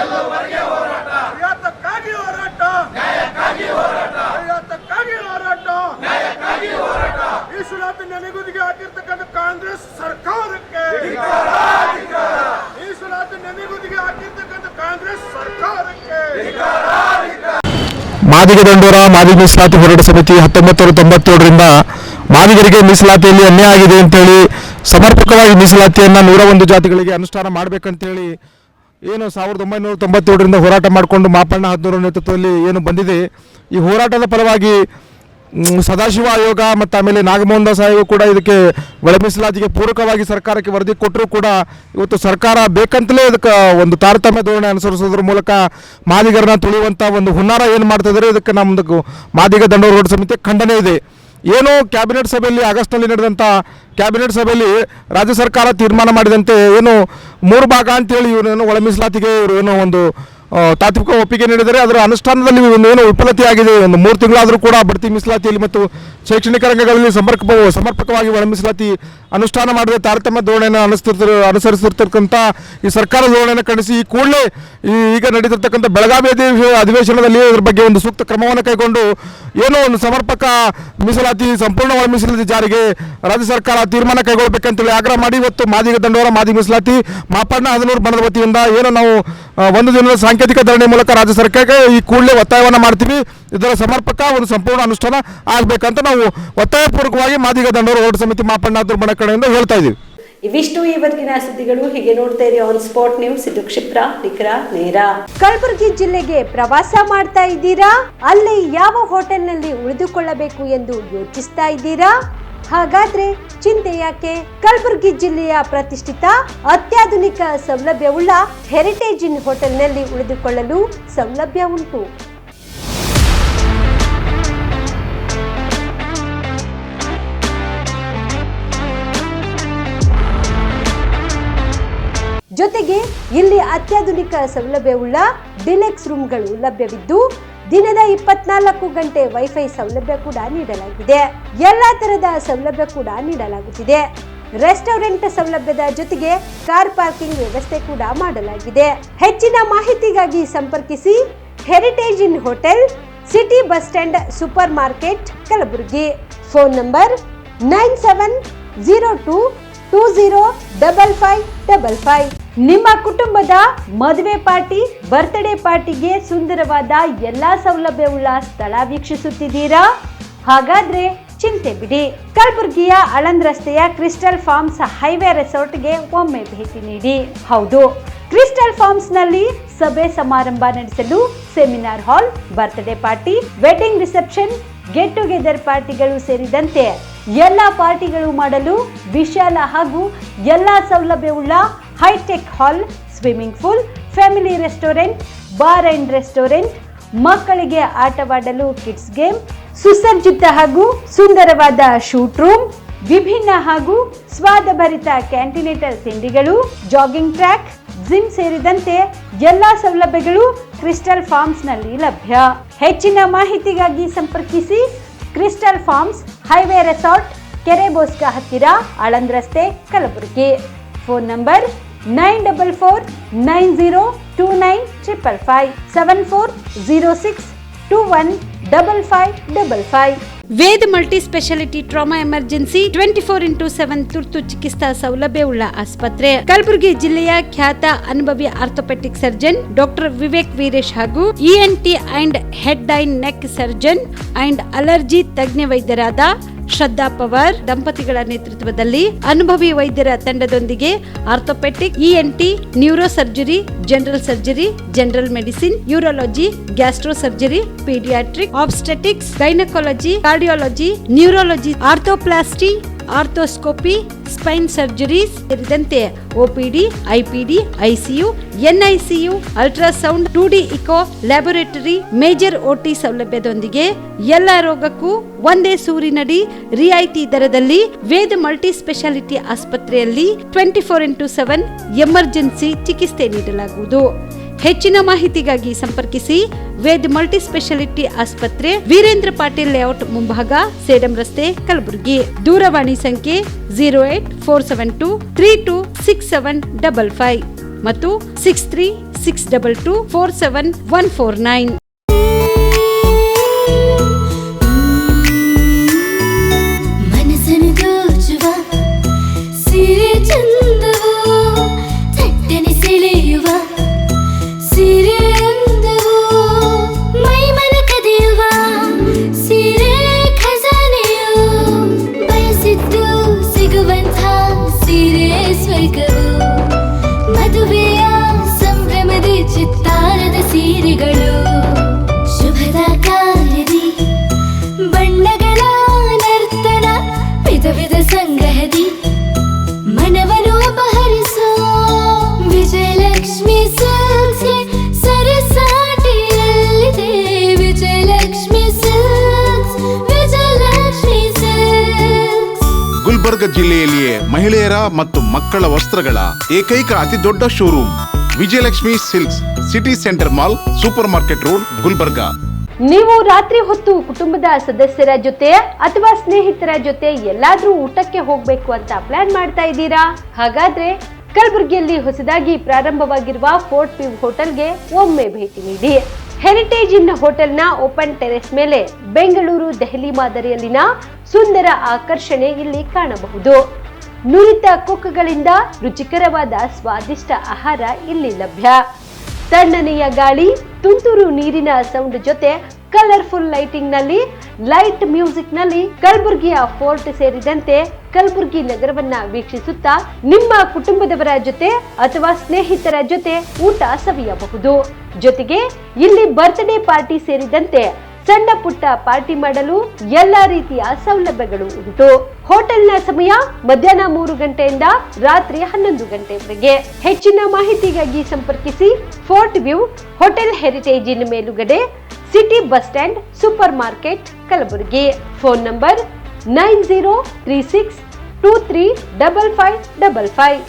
ನ್ಯಾಯಕ್ಕಾಗಿ ಹೋರಾಟ, ನ್ಯಾಯಕ್ಕಾಗಿ ಹೋರಾಟ, ಮೀಸಲಾತಿ ನೆನೆಗುದಿಗೆ ಹಾಕಿರ್ತಕ್ಕಂಥ ಕಾಂಗ್ರೆಸ್ ಸರ್ಕಾರಕ್ಕೆ, ಮೀಸಲಾತಿ ನೆನೆಗುದಿಗೆ ಹಾಕಿರ್ತಕ್ಕಂಥ ಕಾಂಗ್ರೆಸ್ ಸರ್ಕಾರಕ್ಕೆ. ಮಾದಿಗ ದಂಡೋರ ಮಾದಿಗ ಮೀಸಲಾತಿ ಹೋರಾಟ ಸಮಿತಿ 1997ರಿಂದ ಮಾದಿಗರಿಗೆ ಮೀಸಲಾತಿಯಲ್ಲಿ ಅನ್ಯಾಯ ಆಗಿದೆ ಅಂತೇಳಿ ಸಮರ್ಪಕವಾಗಿ ಮೀಸಲಾತಿಯನ್ನು 101 ಜಾತಿಗಳಿಗೆ ಅನುಷ್ಠಾನ ಮಾಡಬೇಕಂತೇಳಿ ಏನು 1997ರಿಂದ ಹೋರಾಟ ಮಾಡಿಕೊಂಡು ಮಾಪಣ್ಣ 14 ನೇತೃತ್ವದಲ್ಲಿ ಏನು ಬಂದಿದೆ. ಈ ಹೋರಾಟದ ಫಲವಾಗಿ ಸದಾಶಿವ ಆಯೋಗ ಮತ್ತು ಆಮೇಲೆ ನಾಗಮೋಹನ್ ದಾಸ್ ಆಯೋಗ ಕೂಡ ಇದಕ್ಕೆ ಒಳ ಮೀಸಲಾತಿಗೆ ಪೂರಕವಾಗಿ ಸರ್ಕಾರಕ್ಕೆ ವರದಿ ಕೊಟ್ಟರೂ ಕೂಡ ಇವತ್ತು ಸರ್ಕಾರ ಬೇಕಂತಲೇ ಇದಕ್ಕೆ ಒಂದು ತಾರತಮ್ಯ ಧೋರಣೆ ಅನುಸರಿಸೋದ್ರ ಮೂಲಕ ಮಾದಿಗರನ್ನ ತುಳಿಯುವಂಥ ಒಂದು ಹುನ್ನಾರ ಏನು ಮಾಡ್ತಿದ್ದಾರೆ. ಇದಕ್ಕೆ ನಮ್ಮದು ಮಾದಿಗ ದಂಡೋರ ಹೋರಾಟ ಸಮಿತಿ ಖಂಡನೆ ಇದೆ. ಏನು ಕ್ಯಾಬಿನೆಟ್ ಸಭೆಯಲ್ಲಿ ಆಗಸ್ಟ್ನಲ್ಲಿ ನಡೆದಂಥ ಕ್ಯಾಬಿನೆಟ್ ಸಭೆಯಲ್ಲಿ ರಾಜ್ಯ ಸರ್ಕಾರ ತೀರ್ಮಾನ ಮಾಡಿದಂತೆ ಏನು 3 ಭಾಗ ಅಂತೇಳಿ ಇವರೇನು ಒಳ ಮೀಸಲಾತಿಗೆ ಇವರು ಏನೋ ಒಂದು ತಾತ್ವಿಕ ಒಪ್ಪಿಗೆ ನೀಡಿದರೆ ಅದರ ಅನುಷ್ಠಾನದಲ್ಲಿ ಏನು ವಿಫಲತೆಯಾಗಿದೆ. ಒಂದು 3 ತಿಂಗಳಾದರೂ ಕೂಡ ಬಡ್ತಿ ಮೀಸಲಾತಿಯಲ್ಲಿ ಮತ್ತು ಶೈಕ್ಷಣಿಕ ರಂಗಗಳಲ್ಲಿ ಸಮರ್ಪಕವಾಗಿ ಒಳ ಮೀಸಲಾತಿ ಅನುಷ್ಠಾನ ಮಾಡದೆ ತಾರತಮ್ಯ ಧೋರಣೆಯನ್ನು ಅನುಸರಿಸಿರ್ತಕ್ಕಂಥ ಈ ಸರ್ಕಾರದ ಧೋರಣೆಯನ್ನು ಖಂಡಿಸಿ ಈ ಕೂಡಲೇ ಈಗ ನಡೀತಿರ್ತಕ್ಕಂಥ ಬೆಳಗಾವಿ ಅಧಿವೇಶನದಲ್ಲಿ ಇದ್ರ ಬಗ್ಗೆ ಒಂದು ಸೂಕ್ತ ಕ್ರಮವನ್ನು ಕೈಗೊಂಡು ಏನೋ ಒಂದು ಸಮರ್ಪಕ ಮೀಸಲಾತಿ ಸಂಪೂರ್ಣ ಒಳ ಮೀಸಲಾತಿ ಜಾರಿಗೆ ರಾಜ್ಯ ಸರ್ಕಾರ ತೀರ್ಮಾನ ಕೈಗೊಳ್ಳಬೇಕಂತೇಳಿ ಆಗ್ರಹ ಮಾಡಿ ಇವತ್ತು ಮಾದಿಗ ದಂಡೋರ ಮಾದಿಗ ಮೀಸಲಾತಿ ಮಾಪಣ್ಣ 14 ಬಣದ ವತಿಯಿಂದ ಏನು ನಾವು ಒಂದು ದಿನದ ಸಾಂಕೇತಿಕ ಧರಣಿ ಮೂಲಕ ರಾಜ್ಯ ಸರ್ಕಾರಕ್ಕೆ ಈ ಕೂಡಲೇ ಒತ್ತಾಯವನ್ನು ಮಾಡ್ತೀವಿ. ಇದರ ಸಮರ್ಪಕ ಒಂದು ಸಂಪೂರ್ಣ ಅನುಷ್ಠಾನ ಆಗಬೇಕಂತ ನಾವು ಒತ್ತಾಯಪೂರ್ವಕವಾಗಿ ಮಾದಿಗ ದಂಡೋರ ಹೋರಾಟ ಸಮಿತಿ ಮಾಪಣ್ಣ 14 ಬಣ ಕಡೆಯಿಂದ ಹೇಳ್ತಾ ಇದ್ದೀವಿ. ಇವಿಷ್ಟು ಇವತ್ತಿನ ಸುದ್ದಿಗಳು. ಹೀಗೆ ನೋಡ್ತಾ ಇರಿ ಆನ್ ಸ್ಪಾಟ್ ನ್ಯೂಸ್. ಇದು ಕ್ಷಿಪ್ರ, ನಿಖರ, ನೇರ. ಕಲಬುರಗಿ ಜಿಲ್ಲೆಗೆ ಪ್ರವಾಸ ಮಾಡ್ತಾ ಇದ್ದೀರಾ? ಅಲ್ಲಿ ಯಾವ ಹೋಟೆಲ್ನಲ್ಲಿ ಉಳಿದುಕೊಳ್ಳಬೇಕು ಎಂದು ಯೋಚಿಸ್ತಾ ಇದ್ದೀರಾ? ಹಾಗಾದ್ರೆ ಚಿಂತೆ ಯಾಕೆ? ಕಲಬುರಗಿ ಜಿಲ್ಲೆಯ ಪ್ರತಿಷ್ಠಿತ ಅತ್ಯಾಧುನಿಕ ಸೌಲಭ್ಯವುಳ್ಳ ಹೆರಿಟೇಜ್ ಇನ್ ಹೋಟೆಲ್ನಲ್ಲಿ ಉಳಿದುಕೊಳ್ಳಲು ಸೌಲಭ್ಯ ಉಂಟು. ಜೊತೆಗೆ ಇಲ್ಲಿ ಅತ್ಯಾಧುನಿಕ ಸೌಲಭ್ಯವುಳ್ಳ ಡಿಲೆಕ್ಸ್ ರೂಮ್ಗಳು ಲಭ್ಯವಿದ್ದು ದಿನದ 24 ಗಂಟೆ ವೈಫೈ ಸೌಲಭ್ಯ ಕೂಡ ನೀಡಲಾಗಿದೆ. ಎಲ್ಲಾ ತರಹದ ಸೌಲಭ್ಯ ಕೂಡ ನೀಡಲಾಗುತ್ತಿದೆ. ರೆಸ್ಟೋರೆಂಟ್ ಸೌಲಭ್ಯದ ಜೊತೆಗೆ ಕಾರ್ ಪಾರ್ಕಿಂಗ್ ವ್ಯವಸ್ಥೆ ಕೂಡ ಮಾಡಲಾಗಿದೆ. ಹೆಚ್ಚಿನ ಮಾಹಿತಿಗಾಗಿ ಸಂಪರ್ಕಿಸಿ heritage inn hotel, city bus stand, super market, Kalaburagi. Phone number 9702205555. ನಿಮ್ಮ ಕುಟುಂಬದ ಮದುವೆ ಪಾರ್ಟಿ, ಬರ್ತ್ಡೇ ಪಾರ್ಟಿಗೆ ಸುಂದರವಾದ ಎಲ್ಲಾ ಸೌಲಭ್ಯವುಳ್ಳ ಸ್ಥಳ ವೀಕ್ಷಿಸುತ್ತಿದ್ದೀರಾ? ಹಾಗಾದ್ರೆ ಚಿಂತೆ ಬಿಡಿ. ಕಲಬುರಗಿಯ ಆಳಂದ್ ರಸ್ತೆಯ ಕ್ರಿಸ್ಟಲ್ ಫಾರ್ಮ್ಸ್ ಹೈವೇ ರೆಸಾರ್ಟ್ಗೆ ಒಮ್ಮೆ ಭೇಟಿ ನೀಡಿ. ಹೌದು, ಕ್ರಿಸ್ಟಲ್ ಫಾರ್ಮ್ಸ್ ನಲ್ಲಿ ಸಭೆ ಸಮಾರಂಭ ನಡೆಸಲು seminar hall, birthday party, wedding reception, get together ಪಾರ್ಟಿಗಳು ಸೇರಿದಂತೆ ಎಲ್ಲ ಪಾರ್ಟಿಗಳು ಮಾಡಲು ವಿಶಾಲ ಹಾಗೂ ಎಲ್ಲ ಸೌಲಭ್ಯವುಳ್ಳ hi-tech hall, swimming pool, family restaurant, bar and restaurant, ಮಕ್ಕಳಿಗೆ ಆಟವಾಡಲು ಕಿಡ್ಸ್ ಗೇಮ್, ಸುಸಜ್ಜಿತ ಹಾಗೂ ಸುಂದರವಾದ ಶೂಟ್ ರೂಮ್, ವಿಭಿನ್ನ ಹಾಗೂ ಸ್ವಾದಭರಿತ ಕ್ಯಾಂಟಿನೇಟಲ್ ತಿಂಡಿಗಳು, ಜಾಗಿಂಗ್ ಟ್ರ್ಯಾಕ್, ಜಿಮ್ ಸೇರಿದಂತೆ ಎಲ್ಲಾ ಸೌಲಭ್ಯಗಳು ಕ್ರಿಸ್ಟಲ್ ಫಾರ್ಮ್ಸ್ ನಲ್ಲಿ ಲಭ್ಯ. ಹೆಚ್ಚಿನ ಮಾಹಿತಿಗಾಗಿ ಸಂಪರ್ಕಿಸಿ ಕ್ರಿಸ್ಟಲ್ ಫಾರ್ಮ್ಸ್ ಹೈವೇ ರೆಸಾರ್ಟ್, ಕೆರೆ ಬೋಸ್ಕ ಹತ್ತಿರ, ಆಳಂದ್ ರಸ್ತೆ, Kalaburagi. Phone number 9490295555 7406215555. Ved multi speciality trauma emergency 24x7 ತುರ್ತು ಚಿಕಿತ್ಸಾ ಸೌಲಭ್ಯವುಳ್ಳ ಆಸ್ಪತ್ರೆ. ಕಲಬುರಗಿ ಜಿಲ್ಲೆಯ ಖ್ಯಾತ ಅನುಭವಿ orthopaedic surgeon doctor Vivek Veeresh ಹಾಗೂ ENT and head and neck surgeon and allergy ತಜ್ಞ ವೈದ್ಯರಾದ ಶ್ರದ್ಧಾ ಪವಾರ್ ದಂಪತಿಗಳ ನೇತೃತ್ವದಲ್ಲಿ ಅನುಭವಿ ವೈದ್ಯರ ತಂಡದೊಂದಿಗೆ orthopaedic, ENT, neuro surgery, general surgery, general medicine, urology, gastro surgery, paediatric, obstetrics, gynaecology, cardiology, neurology, arthroplasty, arthroscopy, spine surgeries ಸೇರಿದಂತೆ OPD, IPD, ICU, NICU, ultrasound, 2D echo, laboratory, major OT ಸೌಲಭ್ಯದೊಂದಿಗೆ ಎಲ್ಲ ರೋಗಕ್ಕೂ ಒಂದೇ ಸೂರಿನಡಿ ರಿಯಾಯಿತಿ ದರದಲ್ಲಿ ವೇದ್ ಮಲ್ಟಿ ಸ್ಪೆಷಾಲಿಟಿ ಆಸ್ಪತ್ರೆಯಲ್ಲಿ 24x7 emergency ಚಿಕಿತ್ಸೆ ನೀಡಲಾಗುವುದು. ಹೆಚ್ಚಿನ ಮಾಹಿತಿಗಾಗಿ ಸಂಪರ್ಕಿಸಿ ವೇದ್ ಮಲ್ಟಿ ಸ್ಪೆಷಾಲಿಟಿ ಆಸ್ಪತ್ರೆ, ವೀರೇಂದ್ರ ಪಾಟೀಲ್ ಲೇಔಟ್ ಮುಂಭಾಗ, ಸೇಡಂ ರಸ್ತೆ, ಕಲಬುರಗಿ. ದೂರವಾಣಿ ಸಂಖ್ಯೆ 08472326755 ಮತ್ತು 63 9622474149. ಮನಸ್ಸನ್ನು ದೋಚುವ ಸೀರೆ ಚಂದವೋ, ಥಟ್ಟನೆ ಸೆಳೆಯುವ ಸೀರೆ ಅಂದವೋ, ಮೈಮನ ಕದಿಯುವ ಸೀರೆ ಖಜಾನೆಯೋ, ಬಯಸಿದ್ದು ಸಿಗುವಂಥ ಸೀರೆ ಸ್ವರ್ಗವೋ, ಮದುವೆಯ ಸಂಭ್ರಮದ ಚಿತ್ತಾರದ ಸೀರೆಗಳು, ಶುಭದ ಕಾರ್ಯದಿ ಬಣ್ಣಗಳ ನರ್ತನ, ವಿಧ ವಿಧ ಸಂಗ್ರಹದಿ ಮನವನ್ನು ಅಪಹರಿಸೋ ವಿಜಯಲಕ್ಷ್ಮಿ ಸಿಲ್ಕ್ಸ್ ಸರಸಾಟಿಯಲ್ಲಿದೆ. Vijayalakshmi silks, Vijayalakshmi silks. ಗುಲ್ಬರ್ಗ ಜಿಲ್ಲೆಯಲ್ಲಿಯೇ ಮಹಿಳೆಯರ ಮತ್ತು ಮಕ್ಕಳ ವಸ್ತ್ರಗಳ ಏಕೈಕ ಅತಿ ದೊಡ್ಡ showroom Vijayalakshmi silks, city centre mall, super market road, Gulbarga. ನೀವು ರಾತ್ರಿ ಹೊತ್ತು ಕುಟುಂಬದ ಸದಸ್ಯರ ಜೊತೆ ಅಥವಾ ಸ್ನೇಹಿತರ ಜೊತೆ ಎಲ್ಲಾದ್ರೂ ಊಟಕ್ಕೆ ಹೋಗ್ಬೇಕು ಅಂತ ಪ್ಲಾನ್ ಮಾಡ್ತಾ ಇದ್ದೀರಾ? ಹಾಗಾದ್ರೆ ಕಲಬುರಗಿಯಲ್ಲಿ ಹೊಸದಾಗಿ ಪ್ರಾರಂಭವಾಗಿರುವ ಫೋರ್ಟ್ ವ್ಯೂ ಹೋಟೆಲ್ಗೆ ಒಮ್ಮೆ ಭೇಟಿ ನೀಡಿ. ಹೆರಿಟೇಜ್ ಇನ್ ಹೋಟೆಲ್ನ ಓಪನ್ ಟೆರೆಸ್ ಮೇಲೆ ಬೆಂಗಳೂರು ದೆಹಲಿ ಮಾದರಿಯಲ್ಲಿನ ಸುಂದರ ಆಕರ್ಷಣೆ ಇಲ್ಲಿ ಕಾಣಬಹುದು. ನುರಿತ ಕುಕ್ಗಳಿಂದ ರುಚಿಕರವಾದ ಸ್ವಾದಿಷ್ಟ ಆಹಾರ ಇಲ್ಲಿ ಲಭ್ಯ. ತಣ್ಣನೆಯ ಗಾಳಿ, ತುಂತುರು ನೀರಿನ ಸೌಂಡ್ ಜೊತೆ ಕಲರ್ಫುಲ್ ಲೈಟಿಂಗ್ ನಲ್ಲಿ, ಲೈಟ್ ಮ್ಯೂಸಿಕ್ ನಲ್ಲಿ ಕಲಬುರಗಿಯ ಫೋರ್ಟ್ ಸೇರಿದಂತೆ ಕಲಬುರಗಿ ನಗರವನ್ನ ವೀಕ್ಷಿಸುತ್ತಾ ನಿಮ್ಮ ಕುಟುಂಬದವರ ಜೊತೆ ಅಥವಾ ಸ್ನೇಹಿತರ ಜೊತೆ ಊಟ ಸವಿಯಬಹುದು. ಜೊತೆಗೆ ಇಲ್ಲಿ ಬರ್ತ್ಡೇ ಪಾರ್ಟಿ ಸೇರಿದಂತೆ ಸಣ್ಣ ಪುಟ್ಟ ಪಾರ್ಟಿ ಮಾಡಲು ಎಲ್ಲಾ ರೀತಿಯ ಸೌಲಭ್ಯಗಳು ಉಂಟು. ಹೋಟೆಲ್ನ ಸಮಯ ಮಧ್ಯಾಹ್ನ 3 ಗಂಟೆಯಿಂದ ರಾತ್ರಿ 11 ಗಂಟೆವರೆಗೆ. ಹೆಚ್ಚಿನ ಮಾಹಿತಿಗಾಗಿ ಸಂಪರ್ಕಿಸಿ ಫೋರ್ಟ್ ವ್ಯೂ ಹೋಟೆಲ್, ಹೆರಿಟೇಜ್ ಇನ್ ಮೇಲುಗಡೆ, city bus stand, super market, Kalaburagi. Phone number 9036235555.